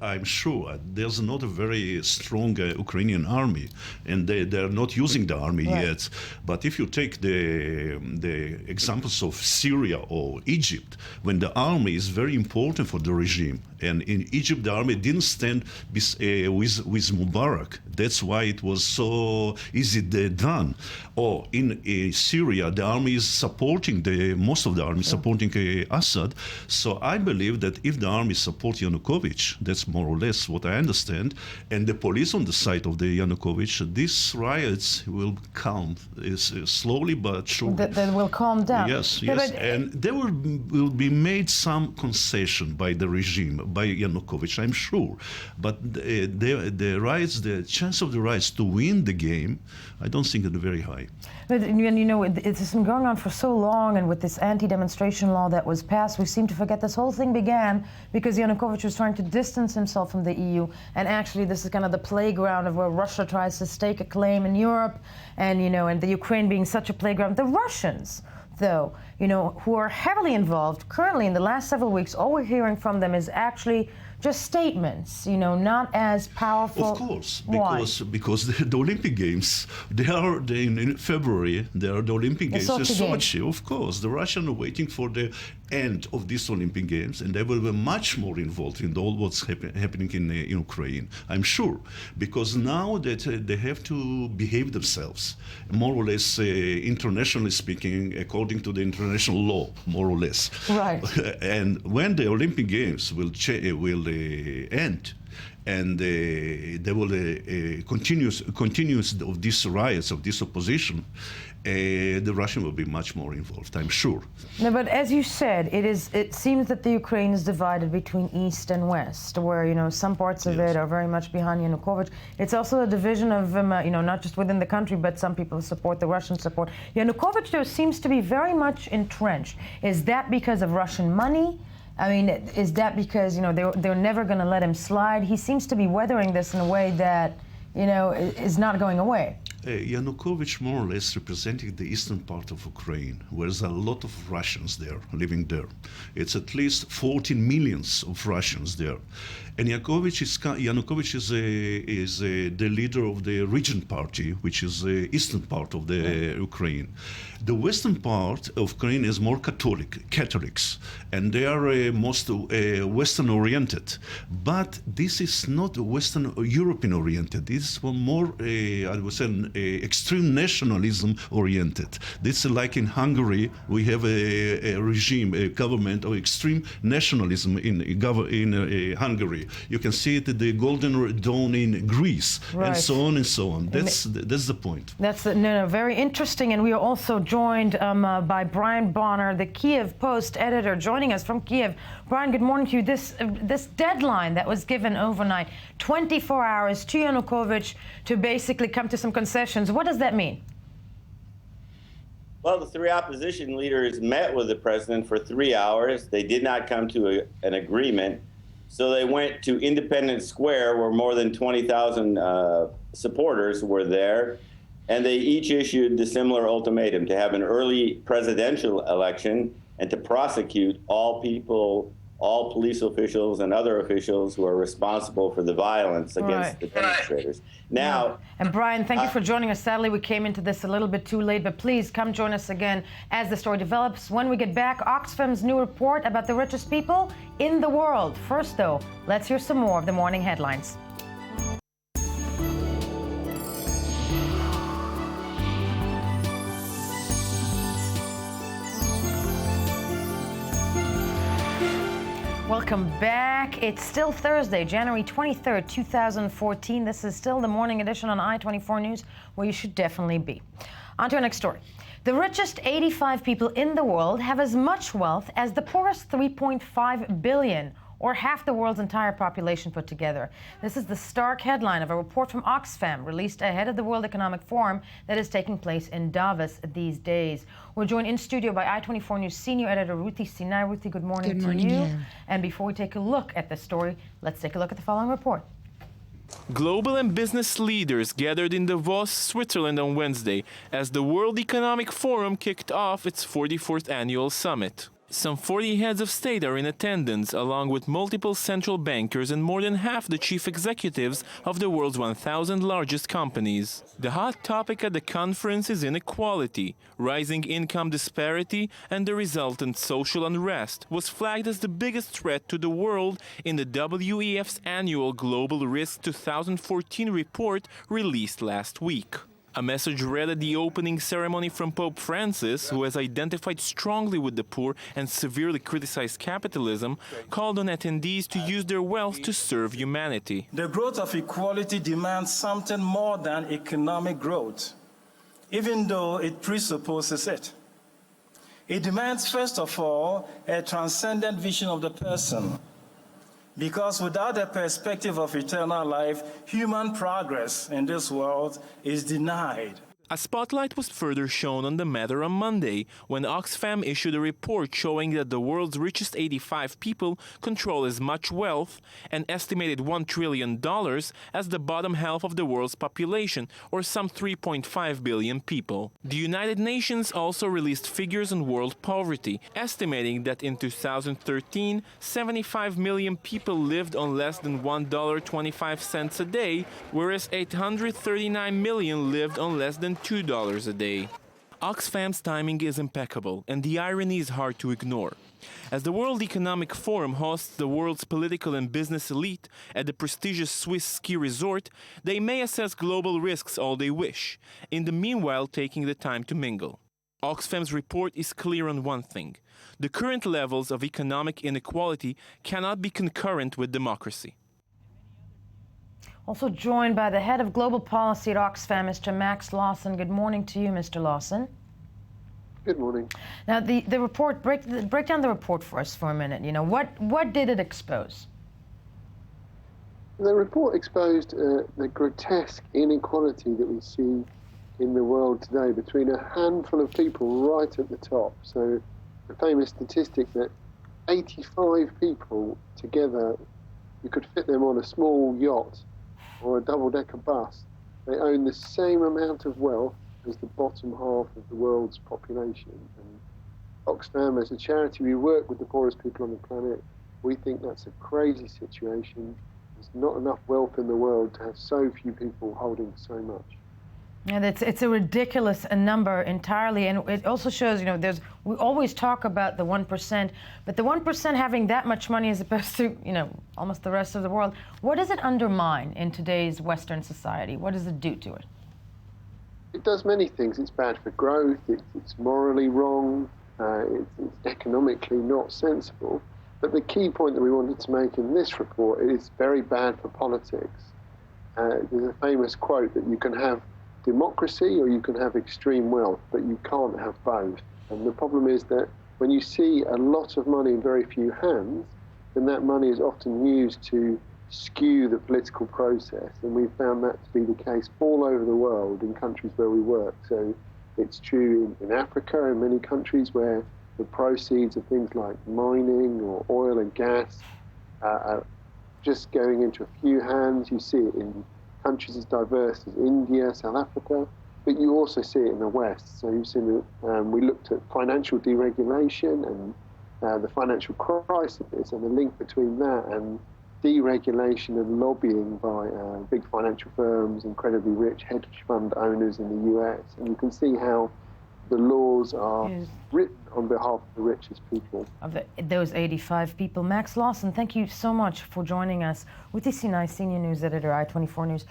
[SPEAKER 12] I'm sure there's not a very strong Ukrainian army, and they're not using the army yet. But if you take the examples of Syria or Egypt, when the army is very important for the regime, and in Egypt the army didn't stand with Mubarak. That's why it was so easy done. Or in Syria, the army is supporting most of the army supporting Assad. So I believe that if the army supports Yanukovych, that's more or less what I understand, and the police on the side of the Yanukovych, these riots will calm slowly but surely.
[SPEAKER 1] They will calm down.
[SPEAKER 12] Yes, yes, and there will be made some concession by the regime, by Yanukovych, I'm sure. But the riots, the chance of the riots to win the game, I don't think it's very high.
[SPEAKER 1] But, you know, it's been going on for so long, and with this anti-demonstration law that was passed, we seem to forget this whole thing began because Yanukovych was trying to distance himself from the EU, and actually this is kind of the playground of where Russia tries to stake a claim in Europe, and, you know, and the Ukraine being such a playground. The Russians, though, you know, who are heavily involved currently in the last several weeks, all we're hearing from them is actually just statements, you know, not as powerful?
[SPEAKER 12] Of course,
[SPEAKER 1] Why?
[SPEAKER 12] because the Olympic Games, in February, there are the Olympic Games in Sochi. Of course, the Russians are waiting for the end of these Olympic Games, and they will be much more involved in all what's happening in Ukraine, I'm sure, because now that they have to behave themselves, more or less, internationally speaking, according to the international law, more or less.
[SPEAKER 1] Right.
[SPEAKER 12] And when the Olympic Games will end, and there will continuous of these riots, of this opposition, the Russian will be much more involved, I'm sure.
[SPEAKER 1] No, but as you said, it seems that the Ukraine is divided between East and West, where, you know, some parts of it are very much behind Yanukovych. It's also a division of, you know, not just within the country, but some people support the Russian support. Yanukovych, though, seems to be very much entrenched. Is that because of Russian money? I mean, is that because, you know, they're never going to let him slide? He seems to be weathering this in a way that, you know, is not going away.
[SPEAKER 12] Yanukovych more or less representing the eastern part of Ukraine, where there's a lot of Russians there, living there. It's at least 14 millions of Russians there. And Yanukovych is the leader of the Region Party, which is the eastern part of the Ukraine. The western part of Ukraine is more Catholics, and they are most Western-oriented. But this is not Western European-oriented. This is more, I would say, extreme nationalism-oriented. This is like in Hungary, we have a regime, a government of extreme nationalism in Hungary. You can see it at the Golden Dawn in Greece, and so on and so on. That's the point.
[SPEAKER 1] That's very interesting, and we are also joined by Brian Bonner, the Kiev Post editor, joining us from Kiev. Brian, good morning to you. This deadline that was given overnight, 24 hours to Yanukovych to basically come to some concessions. What does that mean?
[SPEAKER 14] Well, the three opposition leaders met with the president for 3 hours. They did not come to an agreement. So they went to Independence Square, where more than 20,000 supporters were there. And they each issued the similar ultimatum to have an early presidential election and to prosecute all people, all police officials and other officials who are responsible for the violence against the demonstrators. Now,
[SPEAKER 1] and Brian, thank you for joining us. Sadly, we came into this a little bit too late, but please come join us again as the story develops. When we get back, Oxfam's new report about the richest people in the world. First, though, let's hear some more of the morning headlines. Welcome back. It's still Thursday, January 23rd, 2014. This is still the morning edition on I-24 News, where you should definitely be. On to our next story. The richest 85 people in the world have as much wealth as the poorest 3.5 billion, or half the world's entire population put together. This is the stark headline of a report from Oxfam released ahead of the World Economic Forum that is taking place in Davos these days. We're joined in studio by I-24 News senior editor Ruthie Sinai. Ruthie, good morning to you. Yeah. And before we take a look at the story, let's take a look at the following report.
[SPEAKER 15] Global and business leaders gathered in Davos, Switzerland on Wednesday as the World Economic Forum kicked off its 44th annual summit. Some 40 heads of state are in attendance, along with multiple central bankers and more than half the chief executives of the world's 1,000 largest companies. The hot topic at the conference is inequality. Rising income disparity and the resultant social unrest was flagged as the biggest threat to the world in the WEF's annual Global Risk 2014 report released last week. A message read at the opening ceremony from Pope Francis, who has identified strongly with the poor and severely criticized capitalism, called on attendees to use their wealth to serve humanity.
[SPEAKER 16] The growth of equality demands something more than economic growth, even though it presupposes it. It demands, first of all, a transcendent vision of the person. Because without a perspective of eternal life, human progress in this world is denied.
[SPEAKER 15] A spotlight was further shown on the matter on Monday when Oxfam issued a report showing that the world's richest 85 people control as much wealth, an estimated $1 trillion, as the bottom half of the world's population, or some 3.5 billion people. The United Nations also released figures on world poverty, estimating that in 2013, 75 million people lived on less than $1.25 a day, whereas 839 million lived on less than $2 a day. Oxfam's timing is impeccable, and the irony is hard to ignore. As the World Economic Forum hosts the world's political and business elite at the prestigious Swiss ski resort, they may assess global risks all they wish, in the meanwhile taking the time to mingle. Oxfam's report is clear on one thing: the current levels of economic inequality cannot be concurrent with democracy.
[SPEAKER 1] Also joined by the head of global policy at Oxfam, Mr. Max Lawson. Good morning to you, Mr. Lawson.
[SPEAKER 17] Good morning.
[SPEAKER 1] Now, the report, break down the report for us for a minute. You know, what did it expose?
[SPEAKER 17] The report exposed the grotesque inequality that we see in the world today between a handful of people right at the top. So the famous statistic that 85 people together, you could fit them on a small yacht or a double-decker bus. They own the same amount of wealth as the bottom half of the world's population. And Oxfam, as a charity, we work with the poorest people on the planet. We think that's a crazy situation. There's not enough wealth in the world to have so few people holding so much.
[SPEAKER 1] And it's a ridiculous number entirely, and it also shows, you know, we always talk about the 1%, but the 1% having that much money as opposed to, you know, almost the rest of the world. What does it undermine in today's Western society? What does it do to it?
[SPEAKER 17] It does many things. It's bad for growth. It's morally wrong. It's economically not sensible. But the key point that we wanted to make in this report is very bad for politics. There's a famous quote that you can have democracy or you can have extreme wealth, but you can't have both. And the problem is that when you see a lot of money in very few hands, then that money is often used to skew the political process. And we've found that to be the case all over the world in countries where we work. So it's true in Africa, in many countries where the proceeds of things like mining or oil and gas are just going into a few hands. You see it in countries as diverse as India, South Africa, but you also see it in the West. So you've seen that we looked at financial deregulation and the financial crisis and the link between that and deregulation and lobbying by big financial firms, incredibly rich hedge fund owners in the US. And you can see how the laws are written on behalf of the richest people.
[SPEAKER 1] Of those 85 people. Max Lawson, thank you so much for joining us. UTC9 senior news editor, I24 News.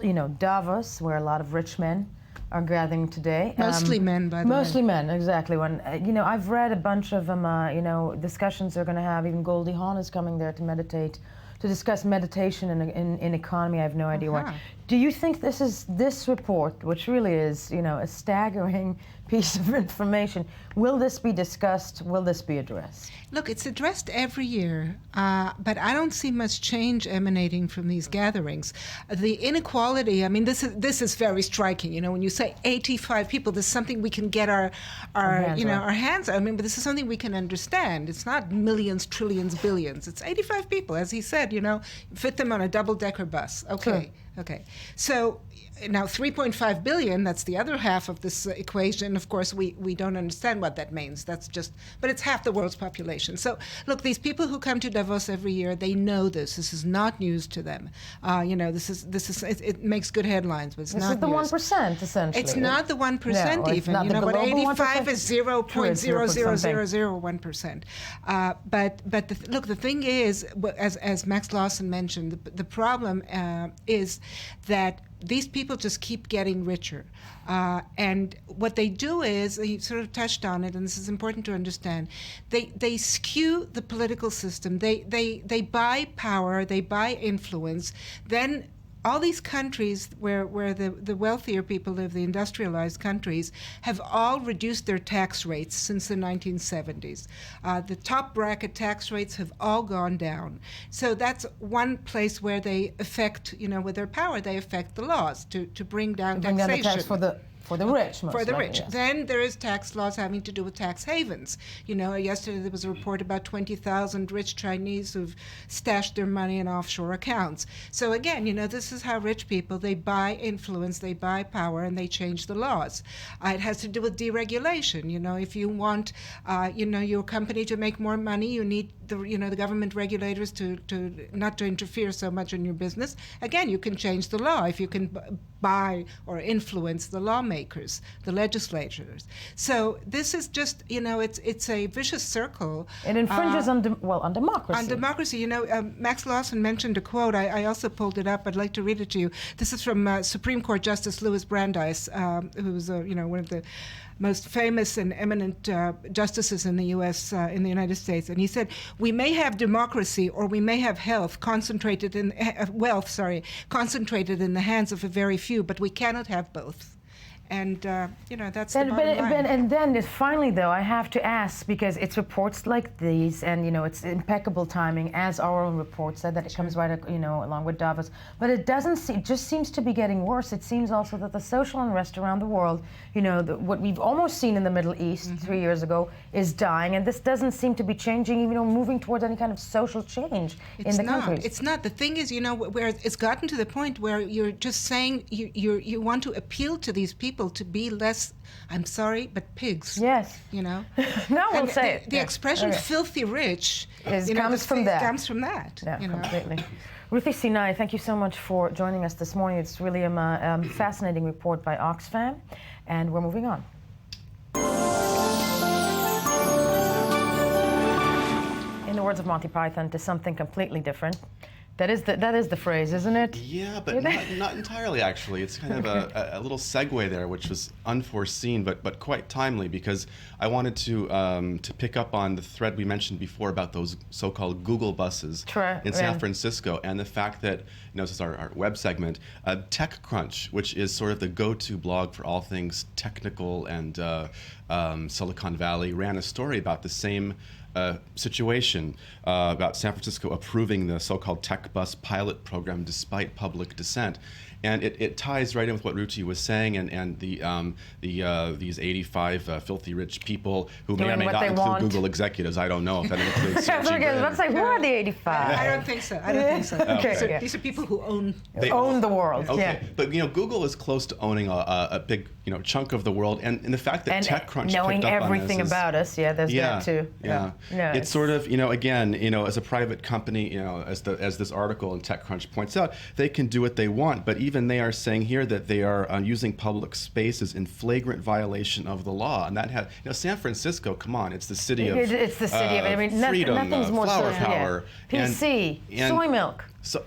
[SPEAKER 1] You know, Davos, where a lot of rich men are gathering today.
[SPEAKER 18] Mostly men, by the way.
[SPEAKER 1] Mostly men, exactly. When you know, I've read a bunch of them. You know, discussions they're going to have. Even Goldie Hawn is coming there to meditate, to discuss meditation in economy. I have no idea why. Do you think this report, which really is, you know, a staggering piece of information, will this be discussed? Will this be addressed?
[SPEAKER 18] Look, it's addressed every year, but I don't see much change emanating from these gatherings. The inequality, I mean, this is very striking. You know, when you say 85 people, this is something we can get our hands on. I mean, but this is something we can understand. It's not millions, trillions, billions. It's 85 people, as he said. You know, fit them on a double-decker bus. Okay. Sure. Okay, so now 3.5 billion, that's the other half of this equation. Of course, we don't understand what that means. That's just, but it's half the world's population. So look, these people who come to Davos every year, they know this. This is not news to them. You know, it makes good headlines, but it's not news.
[SPEAKER 1] This is the 1%, essentially.
[SPEAKER 18] It's not the 1% even. You know, but 85 is 0.00001%. But look, the thing is, as Max Lawson mentioned, the problem is that these people just keep getting richer. And what they do is, he sort of touched on it, and this is important to understand, they skew the political system. They buy power, they buy influence, then all these countries where the wealthier people live, the industrialized countries, have all reduced their tax rates since the 1970s. The top bracket tax rates have all gone down. So that's one place where they affect, you know, with their power, they affect the laws to bring down taxation.
[SPEAKER 1] Down the tax For the rich, most
[SPEAKER 18] For the
[SPEAKER 1] likely,
[SPEAKER 18] rich.
[SPEAKER 1] yes.
[SPEAKER 18] Then there is tax laws having to do with tax havens. You know, yesterday there was a report about 20,000 rich Chinese who've stashed their money in offshore accounts. So again, you know, this is how rich people, they buy influence, they buy power, and they change the laws. It has to do with deregulation. You know, if you want, you know, your company to make more money, you need the government regulators to not to interfere so much in your business. Again, you can change the law if you can buy or influence the lawmakers, the legislators. So this is just, you know, it's a vicious circle.
[SPEAKER 1] It infringes on democracy.
[SPEAKER 18] On democracy. You know, Max Lawson mentioned a quote. I also pulled it up. I'd like to read it to you. This is from Supreme Court Justice Louis Brandeis, who's one of the most famous and eminent justices in the U.S., in the United States. And he said, we may have democracy or we may have wealth concentrated in the hands of a very few, but we cannot have both. And, that's the bottom line.
[SPEAKER 1] And then finally, though, I have to ask, because it's reports like these, and, you know, it's impeccable timing, as our own report said, that it comes right, along with Davos. But it just seems to be getting worse. It seems also that the social unrest around the world, you know, what we've almost seen in the Middle East 3 years ago is dying, and this doesn't seem to be changing, even moving towards any kind of social change in the countries.
[SPEAKER 18] It's not. The thing is, you know, where it's gotten to the point where you're just saying you want to appeal to these people to be less, I'm sorry, but pigs.
[SPEAKER 1] Yes.
[SPEAKER 18] You know?
[SPEAKER 1] No, we'll say it.
[SPEAKER 18] The expression filthy rich
[SPEAKER 1] comes from that.
[SPEAKER 18] Comes from that.
[SPEAKER 1] Yeah, completely. Ruthie Sinai, thank you so much for joining us this morning. It's really a fascinating report by Oxfam, and we're moving on. In the words of Monty Python, to something completely different. That is the phrase, isn't it?
[SPEAKER 11] Yeah, but not entirely, actually. It's kind of a little segue there, which was unforeseen, but quite timely, because I wanted to pick up on the thread we mentioned before about those so-called Google buses in San Francisco, and the fact that, this is our web segment, TechCrunch, which is sort of the go-to blog for all things technical and Silicon Valley, ran a story about the same situation about San Francisco approving the so-called tech bus pilot program despite public dissent. And it ties right in with what Ruti was saying, and these 85 filthy rich people who may or may not include Google executives. I don't know if that includes.
[SPEAKER 1] Let's say, who are the 85?
[SPEAKER 18] I don't think so. Okay. So these are people who own
[SPEAKER 1] the world.
[SPEAKER 11] Okay,
[SPEAKER 1] yeah.
[SPEAKER 11] But Google is close to owning a big chunk of the world, and the fact that TechCrunch
[SPEAKER 1] knowing
[SPEAKER 11] picked up
[SPEAKER 1] everything
[SPEAKER 11] on this
[SPEAKER 1] about us, there's that too.
[SPEAKER 11] Yeah. It's sort of again as a private company, as this article in TechCrunch points out, they can do what they want, but even they are saying here that they are using public spaces in flagrant violation of the law, and that has San Francisco. Come on, it's the city of freedom,
[SPEAKER 1] nothing's more
[SPEAKER 11] flower power,
[SPEAKER 1] PC, soy milk.
[SPEAKER 11] So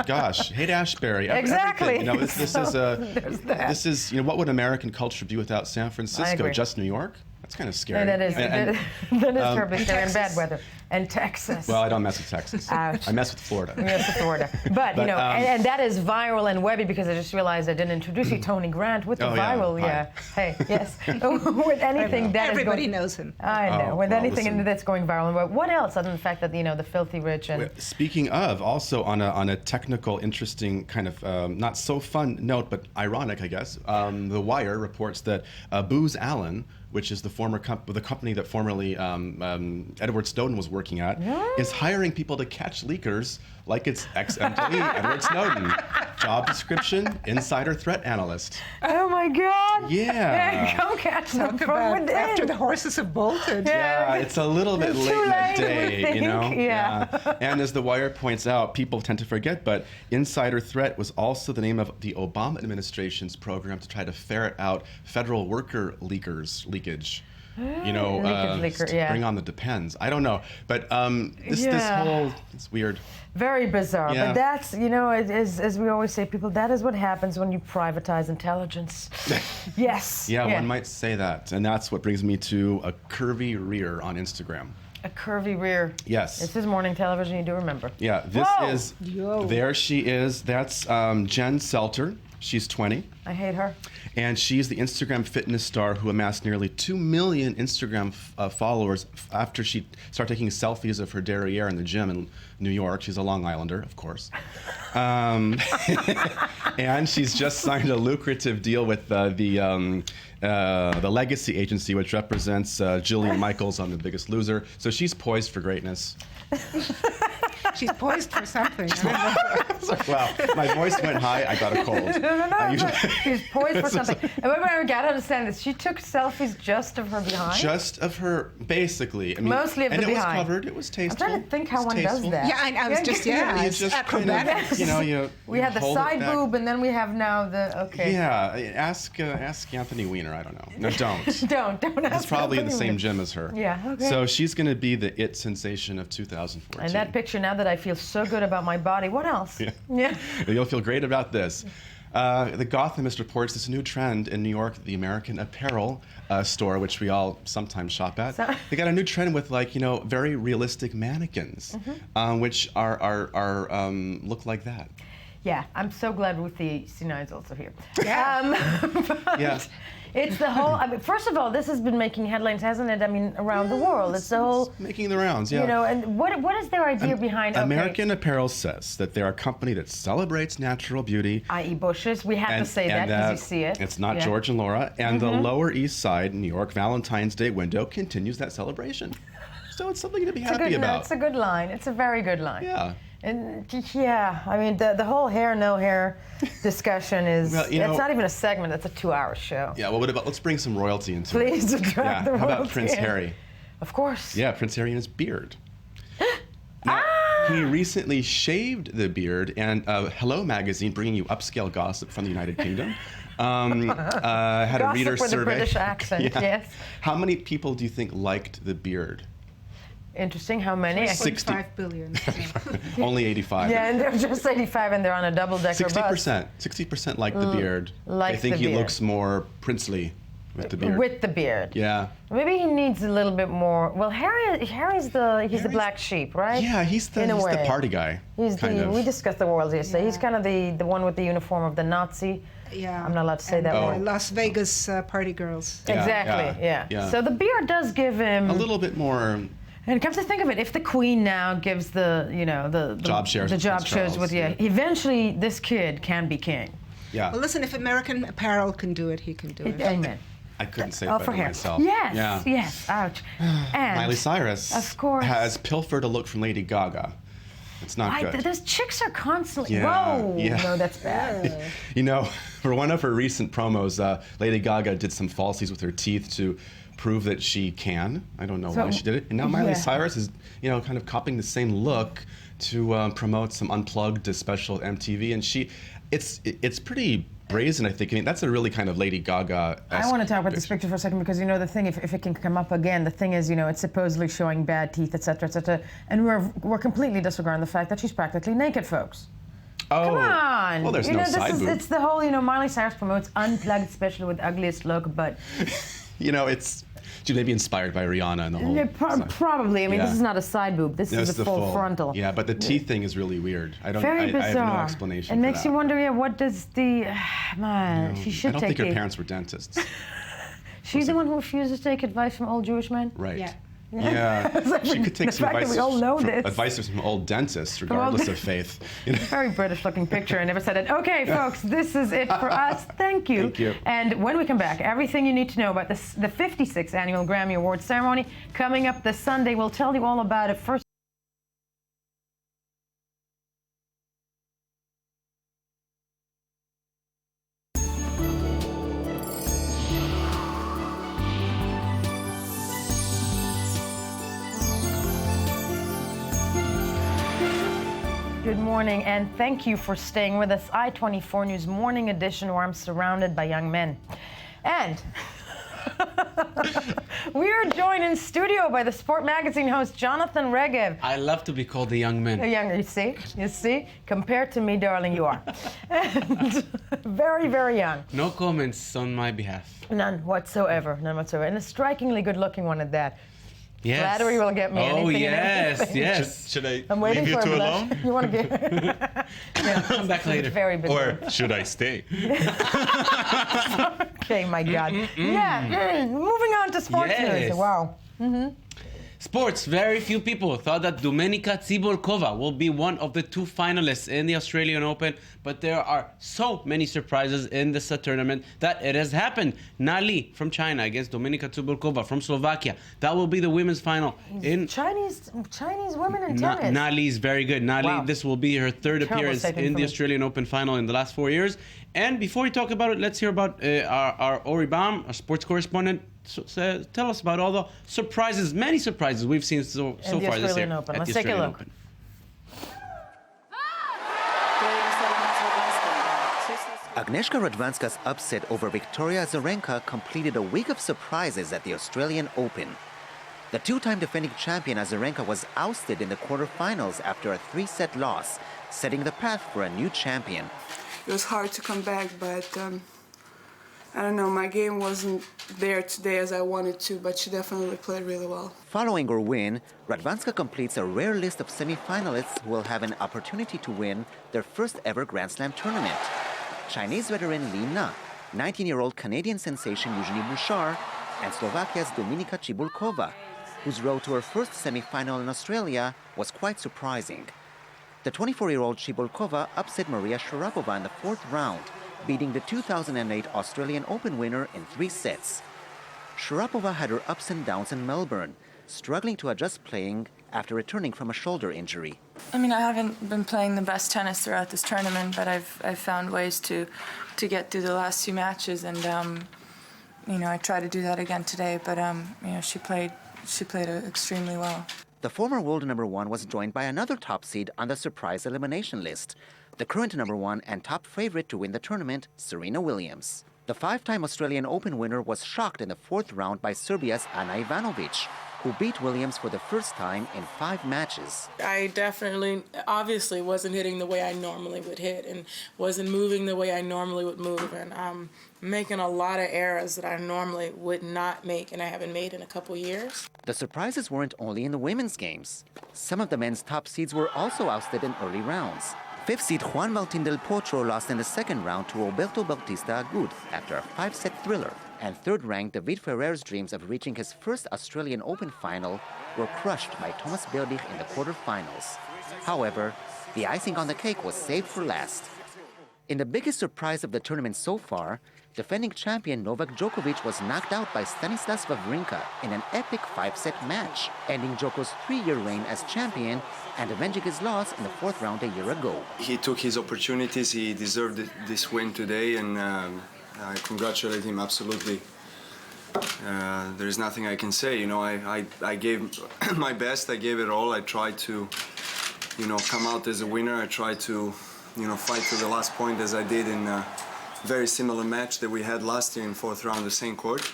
[SPEAKER 11] gosh, hate Ashbury.
[SPEAKER 1] Exactly.
[SPEAKER 11] This is what would American culture be without San Francisco? Just New York? That's kind of scary.
[SPEAKER 1] That is terribly scary, and bad weather. And Texas.
[SPEAKER 11] Well, I don't mess with Texas.
[SPEAKER 1] Ouch.
[SPEAKER 11] I mess with Florida.
[SPEAKER 1] You mess with Florida. But and that is viral and webby, because I just realized I didn't introduce you, Tony Grant, with the viral.
[SPEAKER 11] Yeah.
[SPEAKER 1] Hey, yes. With anything that
[SPEAKER 18] everybody knows him.
[SPEAKER 1] I know. Anything that's going viral. But what else, other than the fact that the filthy rich and.
[SPEAKER 11] Speaking of, also on a technical, interesting kind of not so fun note, but ironic, I guess. The Wire reports that Booz Allen, which is the company that formerly Edward Snowden was working at, is hiring people to catch leakers like it's ex-employee Edward Snowden. Job description, insider threat analyst.
[SPEAKER 1] Oh my God!
[SPEAKER 11] Yeah.
[SPEAKER 1] Come catch them from within.
[SPEAKER 18] After the horses have bolted.
[SPEAKER 11] Yeah, it's a little bit late in the day,
[SPEAKER 1] Yeah.
[SPEAKER 11] And as The Wire points out, people tend to forget, but insider threat was also the name of the Obama administration's program to try to ferret out federal worker leakage. Bring on the Depends. I don't know, but it's weird.
[SPEAKER 1] Very bizarre.
[SPEAKER 11] Yeah.
[SPEAKER 1] But that's, as we always say, people, that is what happens when you privatize intelligence. Yes.
[SPEAKER 11] Yeah, one might say that. And that's what brings me to a curvy rear on Instagram.
[SPEAKER 1] A curvy rear.
[SPEAKER 11] Yes.
[SPEAKER 1] This is morning television, you do remember.
[SPEAKER 11] Yeah, there she is. That's Jen Selter. She's 20.
[SPEAKER 1] I hate her.
[SPEAKER 11] And she's the Instagram fitness star who amassed nearly 2 million Instagram followers after she started taking selfies of her derriere in the gym in New York. She's a Long Islander, of course. And she's just signed a lucrative deal with the Legacy Agency, which represents Jillian Michaels on The Biggest Loser. So she's poised for greatness.
[SPEAKER 18] She's poised for something.
[SPEAKER 11] Wow, my voice went high. I got a cold.
[SPEAKER 1] No. She's poised for something. And wait, I got to understand this. She took selfies just of her behind?
[SPEAKER 11] Just of her, basically. I mean,
[SPEAKER 1] mostly of the behind.
[SPEAKER 11] And it was covered. It was tasteful.
[SPEAKER 1] I'm trying to think how one does that.
[SPEAKER 18] Yeah, I was just,
[SPEAKER 11] you just
[SPEAKER 18] acrobatics.
[SPEAKER 11] Kind of,
[SPEAKER 1] we had the side boob, and then we have now the, okay.
[SPEAKER 11] Yeah, ask Anthony Weiner. I don't know. No, don't.
[SPEAKER 1] don't ask.
[SPEAKER 11] He's probably in the
[SPEAKER 1] Anthony
[SPEAKER 11] same
[SPEAKER 1] Weiner.
[SPEAKER 11] gym as her.
[SPEAKER 1] Yeah, okay.
[SPEAKER 11] So she's going to be the it sensation of 2014.
[SPEAKER 1] And that picture, now that I feel so good about my body, what else? Yeah.
[SPEAKER 11] You'll feel great about this. The Gothamist reports this new trend in New York, the American Apparel store, which we all sometimes shop at. They got a new trend with, like, very realistic mannequins, which are look like that.
[SPEAKER 1] Yeah, I'm so glad Ruthie Sinai is also here.
[SPEAKER 11] Yeah.
[SPEAKER 1] It's the whole, first of all, this has been making headlines, hasn't it? I mean, around the world. It's the whole...
[SPEAKER 11] making the rounds, yeah.
[SPEAKER 1] And what is their idea behind...
[SPEAKER 11] American Apparel says that they're a company that celebrates natural beauty.
[SPEAKER 1] I.e. bushes. We have to say that because you see it.
[SPEAKER 11] It's not George and Laura. And the Lower East Side, New York Valentine's Day window continues that celebration. So it's something to be happy about.
[SPEAKER 1] It's a good line. It's a very good line.
[SPEAKER 11] Yeah.
[SPEAKER 1] And yeah, I mean, the whole hair, no hair discussion is, it's not even a segment, it's a 2-hour show.
[SPEAKER 11] Yeah, well, let's bring some royalty into it.
[SPEAKER 1] Please drop the royalty.
[SPEAKER 11] How about Prince Harry?
[SPEAKER 1] Of course.
[SPEAKER 11] Yeah, Prince Harry and his beard. Now, he recently shaved the beard, and Hello Magazine, bringing you upscale gossip from the United Kingdom, had a reader survey.
[SPEAKER 1] Gossip with a British accent, yes.
[SPEAKER 11] How many people do you think liked the beard?
[SPEAKER 1] Interesting. How many?
[SPEAKER 18] 65 billion.
[SPEAKER 11] Only 85.
[SPEAKER 1] Yeah, and they're just 85, and they're on a double-decker bus.
[SPEAKER 11] 60% like the beard.
[SPEAKER 1] Like
[SPEAKER 11] I think he looks more princely with the beard.
[SPEAKER 1] With the beard.
[SPEAKER 11] Yeah.
[SPEAKER 1] Maybe he needs a little bit more. Well, Harry's the black sheep, right?
[SPEAKER 11] Yeah, he's the party guy.
[SPEAKER 1] We discussed the royals yesterday. He's kind of the one with the uniform of the Nazi.
[SPEAKER 18] Yeah.
[SPEAKER 1] I'm not allowed to say that word.
[SPEAKER 18] Las Vegas party girls.
[SPEAKER 1] Exactly. Yeah. So the beard does give him
[SPEAKER 11] a little bit more.
[SPEAKER 1] And come to think of it, if the Queen now gives the
[SPEAKER 11] job shares
[SPEAKER 1] with eventually this kid can be king.
[SPEAKER 11] Yeah.
[SPEAKER 18] Well, listen, if American Apparel can do it, he can do it.
[SPEAKER 1] Amen.
[SPEAKER 11] I couldn't say it better myself.
[SPEAKER 1] Yes. Yes. Ouch. And
[SPEAKER 11] Miley Cyrus,
[SPEAKER 1] of course,
[SPEAKER 11] has pilfered a look from Lady Gaga. It's not good.
[SPEAKER 1] Those chicks are constantly. Whoa.
[SPEAKER 11] Yeah.
[SPEAKER 1] No, that's bad.
[SPEAKER 11] For one of her recent promos, Lady Gaga did some falsies with her teeth to prove that she can. I don't know why she did it. And now Miley Cyrus is, kind of copying the same look to promote some Unplugged special MTV, and it's pretty brazen, I think. I mean, that's a really kind of Lady Gaga.
[SPEAKER 1] I want to talk about this picture for a second because the thing, if it can come up again, the thing is, it's supposedly showing bad teeth, etc., and we're completely disregarding the fact that she's practically naked, folks.
[SPEAKER 11] Oh.
[SPEAKER 1] Come on.
[SPEAKER 11] Well, there's no side boob.
[SPEAKER 1] It's the whole, Miley Cyrus promotes Unplugged special with ugliest look, but
[SPEAKER 11] it's maybe inspired by Rihanna and the whole.
[SPEAKER 1] Probably. I mean, this is not a side boob. This is a full frontal.
[SPEAKER 11] Yeah, but the teeth thing is really weird.
[SPEAKER 1] Very bizarre.
[SPEAKER 11] I have no explanation.
[SPEAKER 1] It makes you wonder. What does the man? She should
[SPEAKER 11] take. I don't
[SPEAKER 1] take
[SPEAKER 11] think her parents were dentists.
[SPEAKER 1] She's the one who refuses to take advice from old Jewish men.
[SPEAKER 11] Right.
[SPEAKER 1] Yeah.
[SPEAKER 11] Yeah, she could take some advice from some old dentists, regardless of faith.
[SPEAKER 1] Very British-looking picture. I never said it. Okay, folks, this is it for us. Thank you.
[SPEAKER 11] Thank you.
[SPEAKER 1] And when we come back, everything you need to know about the 56th Annual Grammy Awards ceremony coming up this Sunday. We'll tell you all about it. First. Good morning, and thank you for staying with us. I-24 News Morning Edition, where I'm surrounded by young men. And we are joined in studio by the Sport Magazine host, Jonathan Regev.
[SPEAKER 19] I love to be called a young man.
[SPEAKER 1] You see? Compared to me, darling, you are. And very, very young.
[SPEAKER 19] No comments on my behalf.
[SPEAKER 1] None whatsoever. And a strikingly good-looking one at that.
[SPEAKER 20] Yes.
[SPEAKER 1] Flattery will get me anything.
[SPEAKER 20] Oh, yes,
[SPEAKER 1] and everything.
[SPEAKER 20] yes.
[SPEAKER 21] Should I
[SPEAKER 1] I'm waiting
[SPEAKER 21] leave you
[SPEAKER 1] for
[SPEAKER 21] two
[SPEAKER 1] a
[SPEAKER 21] alone?
[SPEAKER 1] blush. You want to get? Yeah,
[SPEAKER 20] Come back later.
[SPEAKER 1] Very busy.
[SPEAKER 21] Or should I stay?
[SPEAKER 1] Okay, my God. Yeah. Moving on to sports
[SPEAKER 20] Yes.
[SPEAKER 1] news. Wow.
[SPEAKER 20] Sports. Very few people thought that Dominika Tsibolkova will be one of the two finalists in the Australian Open, but there are so many surprises in this tournament that it has happened. Na Li from China against Dominika Tsibolkova from Slovakia. That will be the women's final. In
[SPEAKER 1] Chinese women in tennis.
[SPEAKER 20] Na Li is very good. Na Li,
[SPEAKER 1] Wow.
[SPEAKER 20] this will be her third
[SPEAKER 1] Terrible
[SPEAKER 20] appearance
[SPEAKER 1] statement
[SPEAKER 20] in
[SPEAKER 1] for
[SPEAKER 20] the
[SPEAKER 1] me.
[SPEAKER 20] Australian Open final in the last 4 years. And before we talk about it, let's hear about our Ori Baum, our sports correspondent. So, tell us about all the surprises, many surprises we've seen so far this year
[SPEAKER 1] Open.
[SPEAKER 20] at
[SPEAKER 1] Let's
[SPEAKER 20] the
[SPEAKER 1] take a
[SPEAKER 20] Australian
[SPEAKER 1] look.
[SPEAKER 20] Open.
[SPEAKER 22] Agnieszka Radwanska's upset over Victoria Azarenka completed a week of surprises at the Australian Open. The two-time defending champion Azarenka was ousted in the quarterfinals after a 3-set loss, setting the path for a new champion.
[SPEAKER 23] It was hard to come back, but I don't know, my game wasn't there today as I wanted to, but she definitely played really well.
[SPEAKER 22] Following her win, Radwanska completes a rare list of semi-finalists who will have an opportunity to win their first ever Grand Slam tournament. Chinese veteran Li Na, 19-year-old Canadian sensation Eugenie Bouchard, and Slovakia's Dominika Tsibolkova, whose road to her first semi-final in Australia was quite surprising. The 24-year-old Tsibolkova upset Maria Sharapova in the fourth round, beating the 2008 Australian Open winner in 3 sets. Sharapova had her ups and downs in Melbourne, struggling to adjust playing after returning from a shoulder injury.
[SPEAKER 23] I mean, I haven't been playing the best tennis throughout this tournament, but I've found ways to get through the last 2 matches, and I try to do that again today. But she played extremely well.
[SPEAKER 22] The former world number 1 was joined by another top seed on the surprise elimination list, the current number 1 and top favorite to win the tournament, Serena Williams. The 5-time Australian Open winner was shocked in the 4th round by Serbia's Ana Ivanovic, who beat Williams for the first time in 5 matches.
[SPEAKER 23] I obviously wasn't hitting the way I normally would hit and wasn't moving the way I normally would move, and I'm making a lot of errors that I normally would not make and I haven't made in a couple years.
[SPEAKER 22] The surprises weren't only in the women's games. Some of the men's top seeds were also ousted in early rounds. 5th seed Juan Martín del Potro lost in the 2nd round to Roberto Bautista Agut after a 5-set thriller. And 3rd-ranked David Ferrer's dreams of reaching his first Australian Open final were crushed by Thomas Berdych in the quarterfinals. However, the icing on the cake was saved for last. In the biggest surprise of the tournament so far, defending champion Novak Djokovic was knocked out by Stanislas Wawrinka in an epic 5-set match, ending Djoko's 3-year reign as champion and avenging his loss in the 4th round a year ago.
[SPEAKER 24] He took his opportunities, he deserved this win today, and I congratulate him absolutely. There is nothing I can say. I gave my best, I gave it all. I tried to, come out as a winner. I tried to, fight to the last point as I did in a very similar match that we had last year in 4th round, the same court.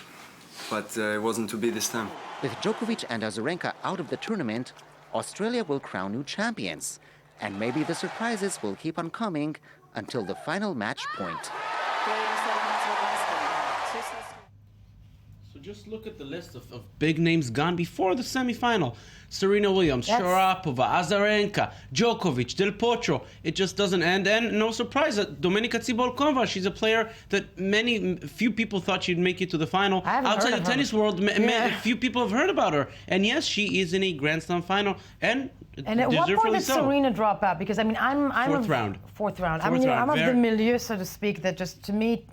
[SPEAKER 24] But it wasn't to be this time.
[SPEAKER 22] With Djokovic and Azarenka out of the tournament, Australia will crown new champions. And maybe the surprises will keep on coming until the final match point.
[SPEAKER 20] So just look at the list of big names gone before the semifinal. Serena Williams, Sharapova, Azarenka, Djokovic, Del Potro. It just doesn't end. And no surprise that Dominika Tsibolkova, she's a player that few people thought she'd make it to the final. Outside the tennis world, few people have heard about her. And yes, she is in a Grand Slam final. And
[SPEAKER 1] at what point did Serena drop out? Because I'm
[SPEAKER 20] 4th round.
[SPEAKER 1] 4th round. I'm of the milieu, so to speak, that just to me,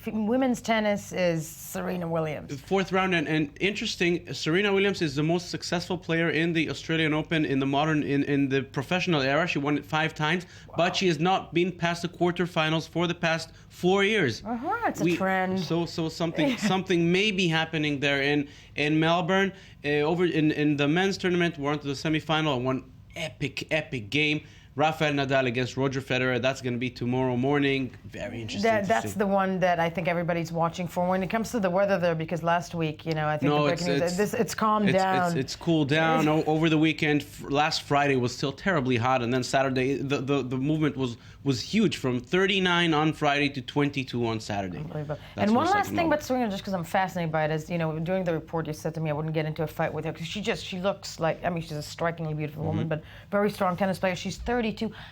[SPEAKER 1] women's tennis is Serena Williams.
[SPEAKER 20] 4th round, and interesting, Serena Williams is the most successful player in the Australian Open in the in the professional era. She won it 5 times, but she has not been past the quarterfinals for the past 4 years.
[SPEAKER 1] It's a trend.
[SPEAKER 20] So something may be happening there in Melbourne. Over in the men's tournament, we're on to the semifinal. One epic game. Rafael Nadal against Roger Federer. That's going to be tomorrow morning. Very interesting.
[SPEAKER 1] That's the one that I think everybody's watching for when it comes to the weather there, because last week, I think it's calmed down.
[SPEAKER 20] It's cooled down over the weekend. Last Friday was still terribly hot, and then Saturday the movement was huge, from 39 on Friday to 22 on Saturday.
[SPEAKER 1] Unbelievable. And one last thing about Serena, just because I'm fascinated by it, is during the report you said to me I wouldn't get into a fight with her because she looks like, she's a strikingly beautiful woman, but very strong tennis player. She's 32.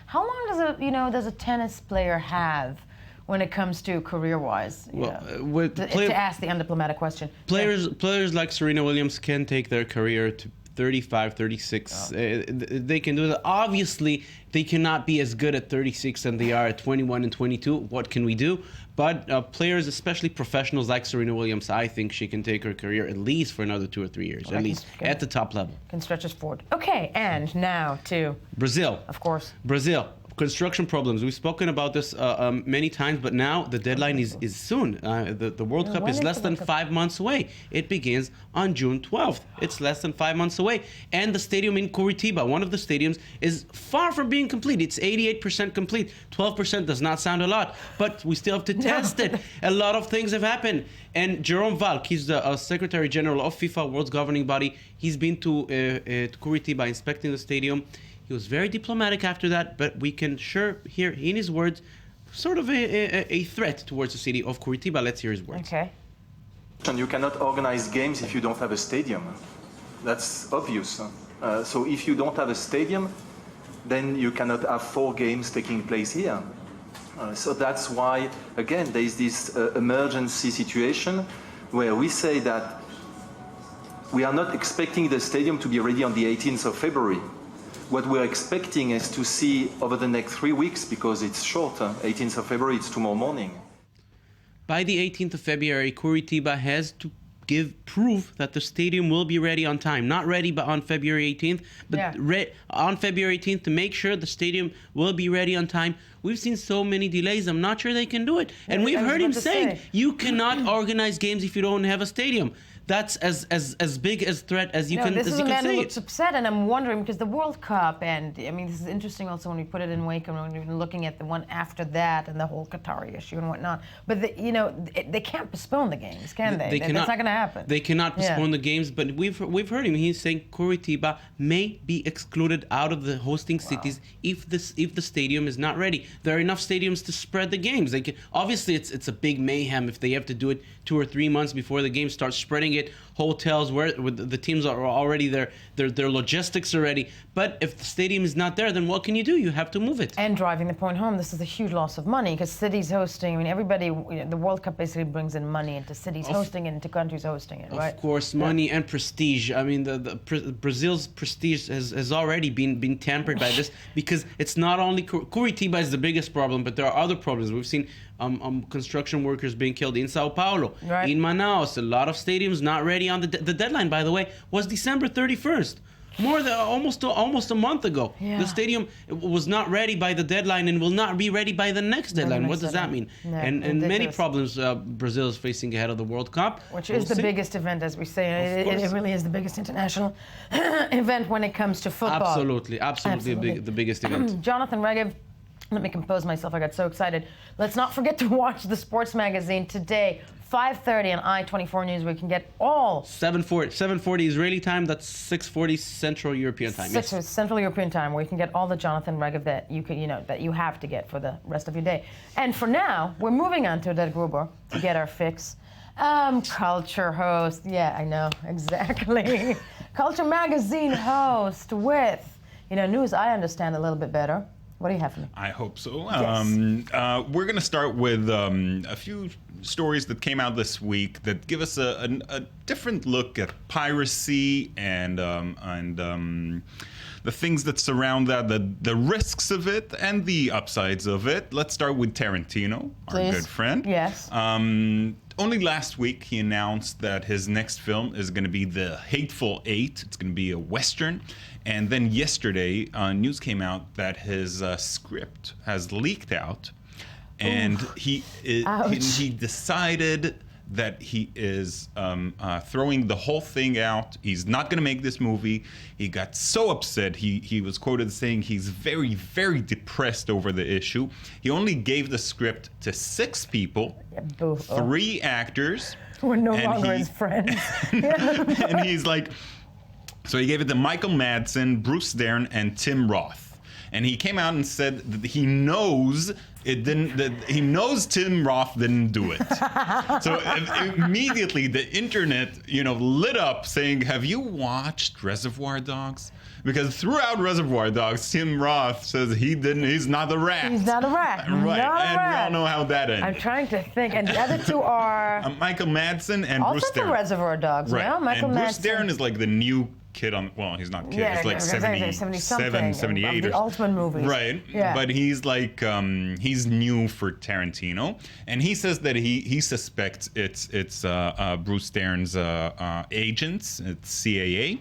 [SPEAKER 1] How long does a tennis player have when it comes to career-wise? To ask the undiplomatic question.
[SPEAKER 20] Players like Serena Williams can take their career to 35, 36. They can do that. Obviously, they cannot be as good at 36 than they are at 21 and 22. What can we do? But players, especially professionals like Serena Williams, I think she can take her career at least for another 2 or 3 years, at least, at the top level.
[SPEAKER 1] Can stretch us forward. Okay, and now to
[SPEAKER 20] Brazil.
[SPEAKER 1] Of course.
[SPEAKER 20] Brazil. Construction problems. We've spoken about this many times, but now the deadline is soon. The World Cup is less than 5 months away. It begins on June 12th. It's less than 5 months away. And the stadium in Curitiba, one of the stadiums, is far from being complete. It's 88% complete. 12% does not sound a lot, but we still have to test it. A lot of things have happened. And Jerome Valk, he's the Secretary General of FIFA, world's governing body. He's been to Curitiba inspecting the stadium. He was very diplomatic after that, but we can sure hear in his words sort of a threat towards the city of Curitiba. Let's hear his words.
[SPEAKER 1] Okay.
[SPEAKER 5] And you cannot organize games if you don't have a stadium. That's obvious. So if you don't have a stadium, then you cannot have 4 games taking place here. So that's why, again, there is this emergency situation where we say that we are not expecting the stadium to be ready on the 18th of February. What we're expecting is to see over the next 3 weeks, because it's short, 18th of February, it's tomorrow morning.
[SPEAKER 20] By the 18th of February, Curitiba has to give proof that the stadium will be ready on time. Not ready but on February 18th, but on February 18th to make sure the stadium will be ready on time. We've seen so many delays, I'm not sure they can do it. And we've heard him saying, you cannot organize games if you don't have a stadium. That's as big a threat as you can say.
[SPEAKER 1] This is a man who looks upset, and I'm wondering, because the World Cup, and this is interesting also when we put it in wake, and when we're looking at the one after that, and the whole Qatari issue and whatnot. But they can't postpone the games, can they? That's not going to happen.
[SPEAKER 20] They cannot postpone the games, but we've heard him. He's saying Curitiba may be excluded out of the hosting cities if the stadium is not ready. There are enough stadiums to spread the games. Obviously, it's a big mayhem if they have to do it 2 or 3 months before the game starts, spreading it. Hotels where the teams are already there, their logistics are ready. But if the stadium is not there, then what can you do? You have to move it.
[SPEAKER 1] And driving the point home, this is a huge loss of money, because cities hosting, everybody, the World Cup basically brings in money into cities hosting it, into countries hosting it, right?
[SPEAKER 20] Of course, money and prestige. Brazil's prestige has already been tampered by this, because it's not only Curitiba is the biggest problem, but there are other problems. We've seen construction workers being killed in Sao Paulo, in Manaus. A lot of stadiums not ready on the deadline, by the way, was December 31st. More than almost a month ago. Yeah. The stadium was not ready by the deadline and will not be ready by the next deadline. What does that mean? No, and many problems Brazil is facing ahead of the World Cup.
[SPEAKER 1] Which is the biggest event, as we say. It really is the biggest international event when it comes to football.
[SPEAKER 20] Absolutely. The biggest event.
[SPEAKER 1] Jonathan Regev, let me compose myself. I got so excited. Let's not forget to watch the sports magazine today, 5:30 on I-24 News, where you can get all
[SPEAKER 20] 7:40 Israeli time. That's 6:40 Central European time.
[SPEAKER 1] Yes. Central European time, where you can get all the Jonathan Regev that that you have to get for the rest of your day. And for now, we're moving on to Odette Gruber to get our fix. Culture host. Yeah, I know exactly. Culture magazine host with news I understand a little bit better. What do you have for me?
[SPEAKER 6] I hope so.
[SPEAKER 1] Yes.
[SPEAKER 6] We're going to start with a few stories that came out this week that give us a different look at piracy and the things that surround that, the risks of it and the upsides of it. Let's start with Tarantino, our good friend.
[SPEAKER 1] Yes.
[SPEAKER 6] Only last week he announced that his next film is going to be The Hateful Eight. It's going to be a Western. And then yesterday, news came out that his script has leaked out, and he decided that he is throwing the whole thing out. He's not going to make this movie. He got so upset. He was quoted saying he's very, very depressed over the issue. He only gave the script to 6 people, 3 actors.
[SPEAKER 1] We're no longer his friends.
[SPEAKER 6] And he's like, so he gave it to Michael Madsen, Bruce Dern, and Tim Roth. And he came out and said that he knows it didn't. That he knows Tim Roth didn't do it. So immediately the internet, lit up, saying, "Have you watched Reservoir Dogs?" Because throughout Reservoir Dogs, Tim Roth says he didn't. He's not a rat.
[SPEAKER 1] He's not a rat.
[SPEAKER 6] Right,
[SPEAKER 1] Not a
[SPEAKER 6] and
[SPEAKER 1] rat.
[SPEAKER 6] we all know how that ended.
[SPEAKER 1] I'm trying to think, and the other 2 are
[SPEAKER 6] Michael Madsen and
[SPEAKER 1] also
[SPEAKER 6] Bruce
[SPEAKER 1] from
[SPEAKER 6] Dern.
[SPEAKER 1] Reservoir Dogs.
[SPEAKER 6] Right,
[SPEAKER 1] No, Michael
[SPEAKER 6] and Bruce
[SPEAKER 1] Madsen.
[SPEAKER 6] Dern is like the new kid on. Well, he's not kid.
[SPEAKER 1] Yeah,
[SPEAKER 6] he's like
[SPEAKER 1] 70-something
[SPEAKER 6] 78
[SPEAKER 1] of the
[SPEAKER 6] or
[SPEAKER 1] Altman movies.
[SPEAKER 6] Right.
[SPEAKER 1] Yeah.
[SPEAKER 6] But he's like he's new for Tarantino, and he says that he suspects it's Bruce Dern's agents, it's CAA,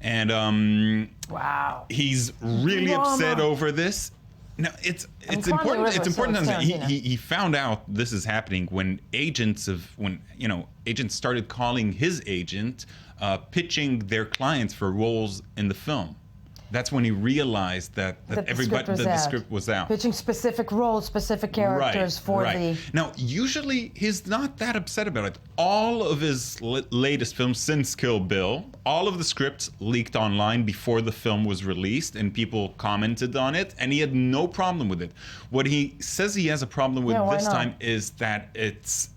[SPEAKER 6] and
[SPEAKER 1] wow,
[SPEAKER 6] he's really upset over this. Now it's important. It's important that he found out this is happening when agents started calling his agent, pitching their clients for roles in the film. That's when he realized that the script was out.
[SPEAKER 1] Pitching specific roles, specific characters the.
[SPEAKER 6] Now, usually he's not that upset about it. All of his latest films since Kill Bill, all of the scripts leaked online before the film was released, and people commented on it, and he had no problem with it. What he says he has a problem with this time is that it's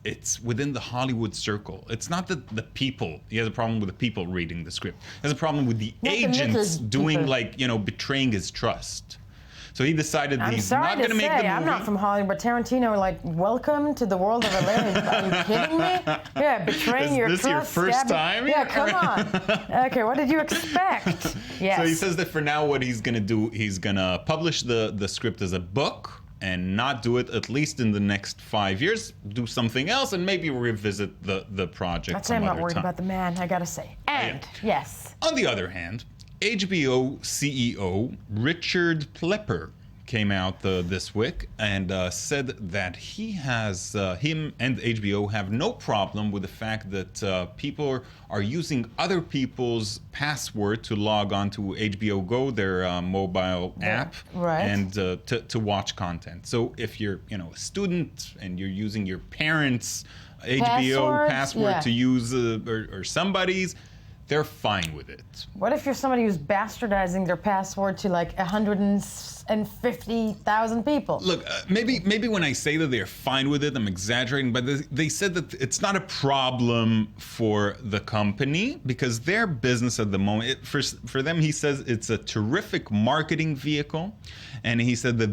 [SPEAKER 6] within the Hollywood circle. It's not that the people. He has a problem with the people reading the script. He has a problem with the agents doing betraying his trust. So he decided he's not going to make the movie.
[SPEAKER 1] I'm not from Hollywood, but Tarantino, welcome to the world of LA. Are you kidding me? Yeah, betraying your trust.
[SPEAKER 6] Is this your first time?
[SPEAKER 1] Yeah, come on. Okay, what did you expect? Yes.
[SPEAKER 6] So he says that for now, what he's going to do, he's going to publish the script as a book and not do it at least in the next 5 years. Do something else and maybe revisit the project.
[SPEAKER 1] That's why I'm not worried about the man, I got to say. And, yes.
[SPEAKER 6] On the other hand, HBO CEO Richard Plepper came out this week and said that him and HBO have no problem with the fact that people are using other people's password to log on to HBO Go, their mobile app, and to watch content. So if you're a student and you're using your parents' HBO password to use or somebody's, they're fine with it.
[SPEAKER 1] What if you're somebody who's bastardizing their password to 150,000 people?
[SPEAKER 6] Look, maybe when I say that they're fine with it, I'm exaggerating, but they said that it's not a problem for the company because their business at the moment, for them, he says it's a terrific marketing vehicle, and he said that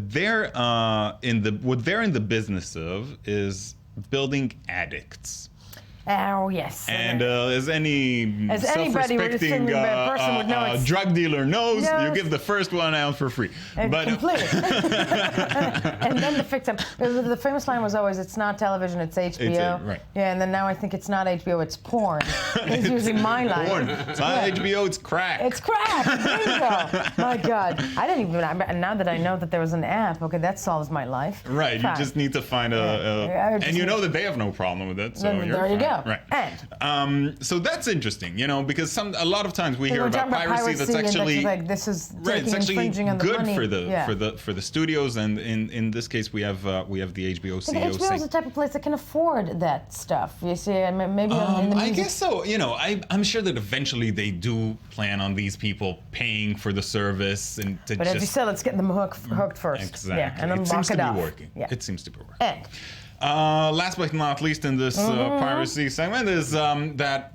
[SPEAKER 6] what they're in the business of is building addicts.
[SPEAKER 1] Oh, yes.
[SPEAKER 6] And as any self-respecting
[SPEAKER 1] person would know,
[SPEAKER 6] drug dealer knows, you give the first one out for free.
[SPEAKER 1] Completely. And then the fix-up. The famous line was always, it's not television, it's HBO.
[SPEAKER 6] Right.
[SPEAKER 1] Yeah, and then now I think it's not HBO, it's porn. He's using my line.
[SPEAKER 6] Porn. It's not HBO, it's crack.
[SPEAKER 1] It's crack. Bingo. My God. I didn't even, now that I know that there was an app, okay, that solves my life.
[SPEAKER 6] Right. You just need to find and you know that they have no problem with it, so you're
[SPEAKER 1] there you
[SPEAKER 6] fine.
[SPEAKER 1] go.
[SPEAKER 6] Right.
[SPEAKER 1] And
[SPEAKER 6] so that's interesting, because a lot of times we hear about piracy that's actually
[SPEAKER 1] this is
[SPEAKER 6] it's actually
[SPEAKER 1] infringing on the
[SPEAKER 6] good
[SPEAKER 1] money.
[SPEAKER 6] for the studios, and in this case we have the HBO CEO.
[SPEAKER 1] HBO is the type of place that can afford that stuff. You see, maybe in the music.
[SPEAKER 6] I guess so. I'm sure that eventually they do plan on these people paying for the service and to
[SPEAKER 1] But as you said, let's get them hooked first.
[SPEAKER 6] Exactly.
[SPEAKER 1] Yeah, and then
[SPEAKER 6] it
[SPEAKER 1] lock
[SPEAKER 6] seems to
[SPEAKER 1] it
[SPEAKER 6] be
[SPEAKER 1] off.
[SPEAKER 6] working.
[SPEAKER 1] Yeah.
[SPEAKER 6] It seems to be working.
[SPEAKER 1] And
[SPEAKER 6] last but not least in this piracy segment is that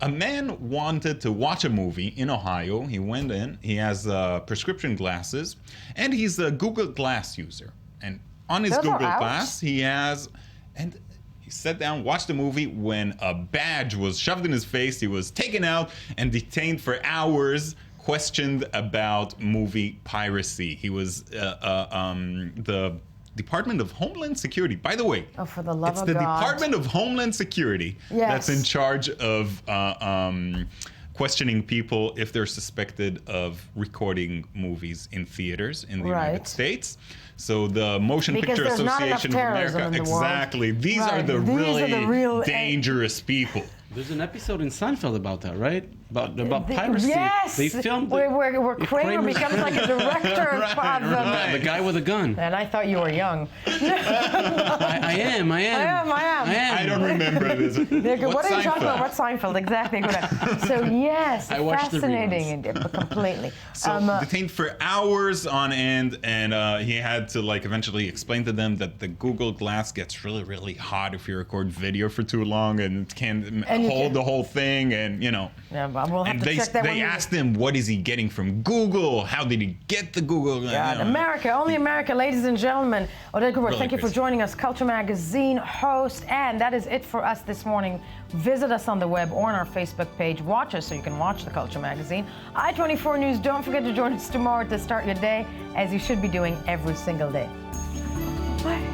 [SPEAKER 6] a man wanted to watch a movie in Ohio. He went in. He has prescription glasses, and he's a Google Glass user. And on his Google Glass, he has, and he sat down, watched the movie. When a badge was shoved in his face, he was taken out and detained for hours, questioned about movie piracy. He was the Department of Homeland Security. By the way,
[SPEAKER 1] for the love
[SPEAKER 6] it's
[SPEAKER 1] of
[SPEAKER 6] the
[SPEAKER 1] God.
[SPEAKER 6] Department of Homeland Security that's in charge of questioning people if they're suspected of recording movies in theaters in the United States. So the Motion Picture Association of America, exactly. These are the really dangerous people.
[SPEAKER 20] There's an episode in Seinfeld about that, right? About piracy.
[SPEAKER 1] Yes!
[SPEAKER 20] They filmed
[SPEAKER 1] where Kramer becomes like a director of
[SPEAKER 20] the guy with a gun.
[SPEAKER 1] And I thought you were young.
[SPEAKER 20] I am.
[SPEAKER 6] I don't remember this.
[SPEAKER 1] What are you talking about? What Seinfeld? Exactly. So yes,
[SPEAKER 20] I watched
[SPEAKER 1] fascinating completely.
[SPEAKER 6] So detained for hours on end, and he had to eventually explain to them that the Google Glass gets really, really hot if you record video for too long, and it can't hold the whole thing, and
[SPEAKER 1] Yeah, but we'll have to check that.
[SPEAKER 6] They asked him, what is he getting from Google? How did he get the Google?
[SPEAKER 1] God, America, only America, ladies and gentlemen. Odette Gruber, thank you for joining us, Culture Magazine host. And that is it for us this morning. Visit us on the web or on our Facebook page. Watch us so you can watch the Culture Magazine. I-24 News, don't forget to join us tomorrow to start your day, as you should be doing every single day. Bye.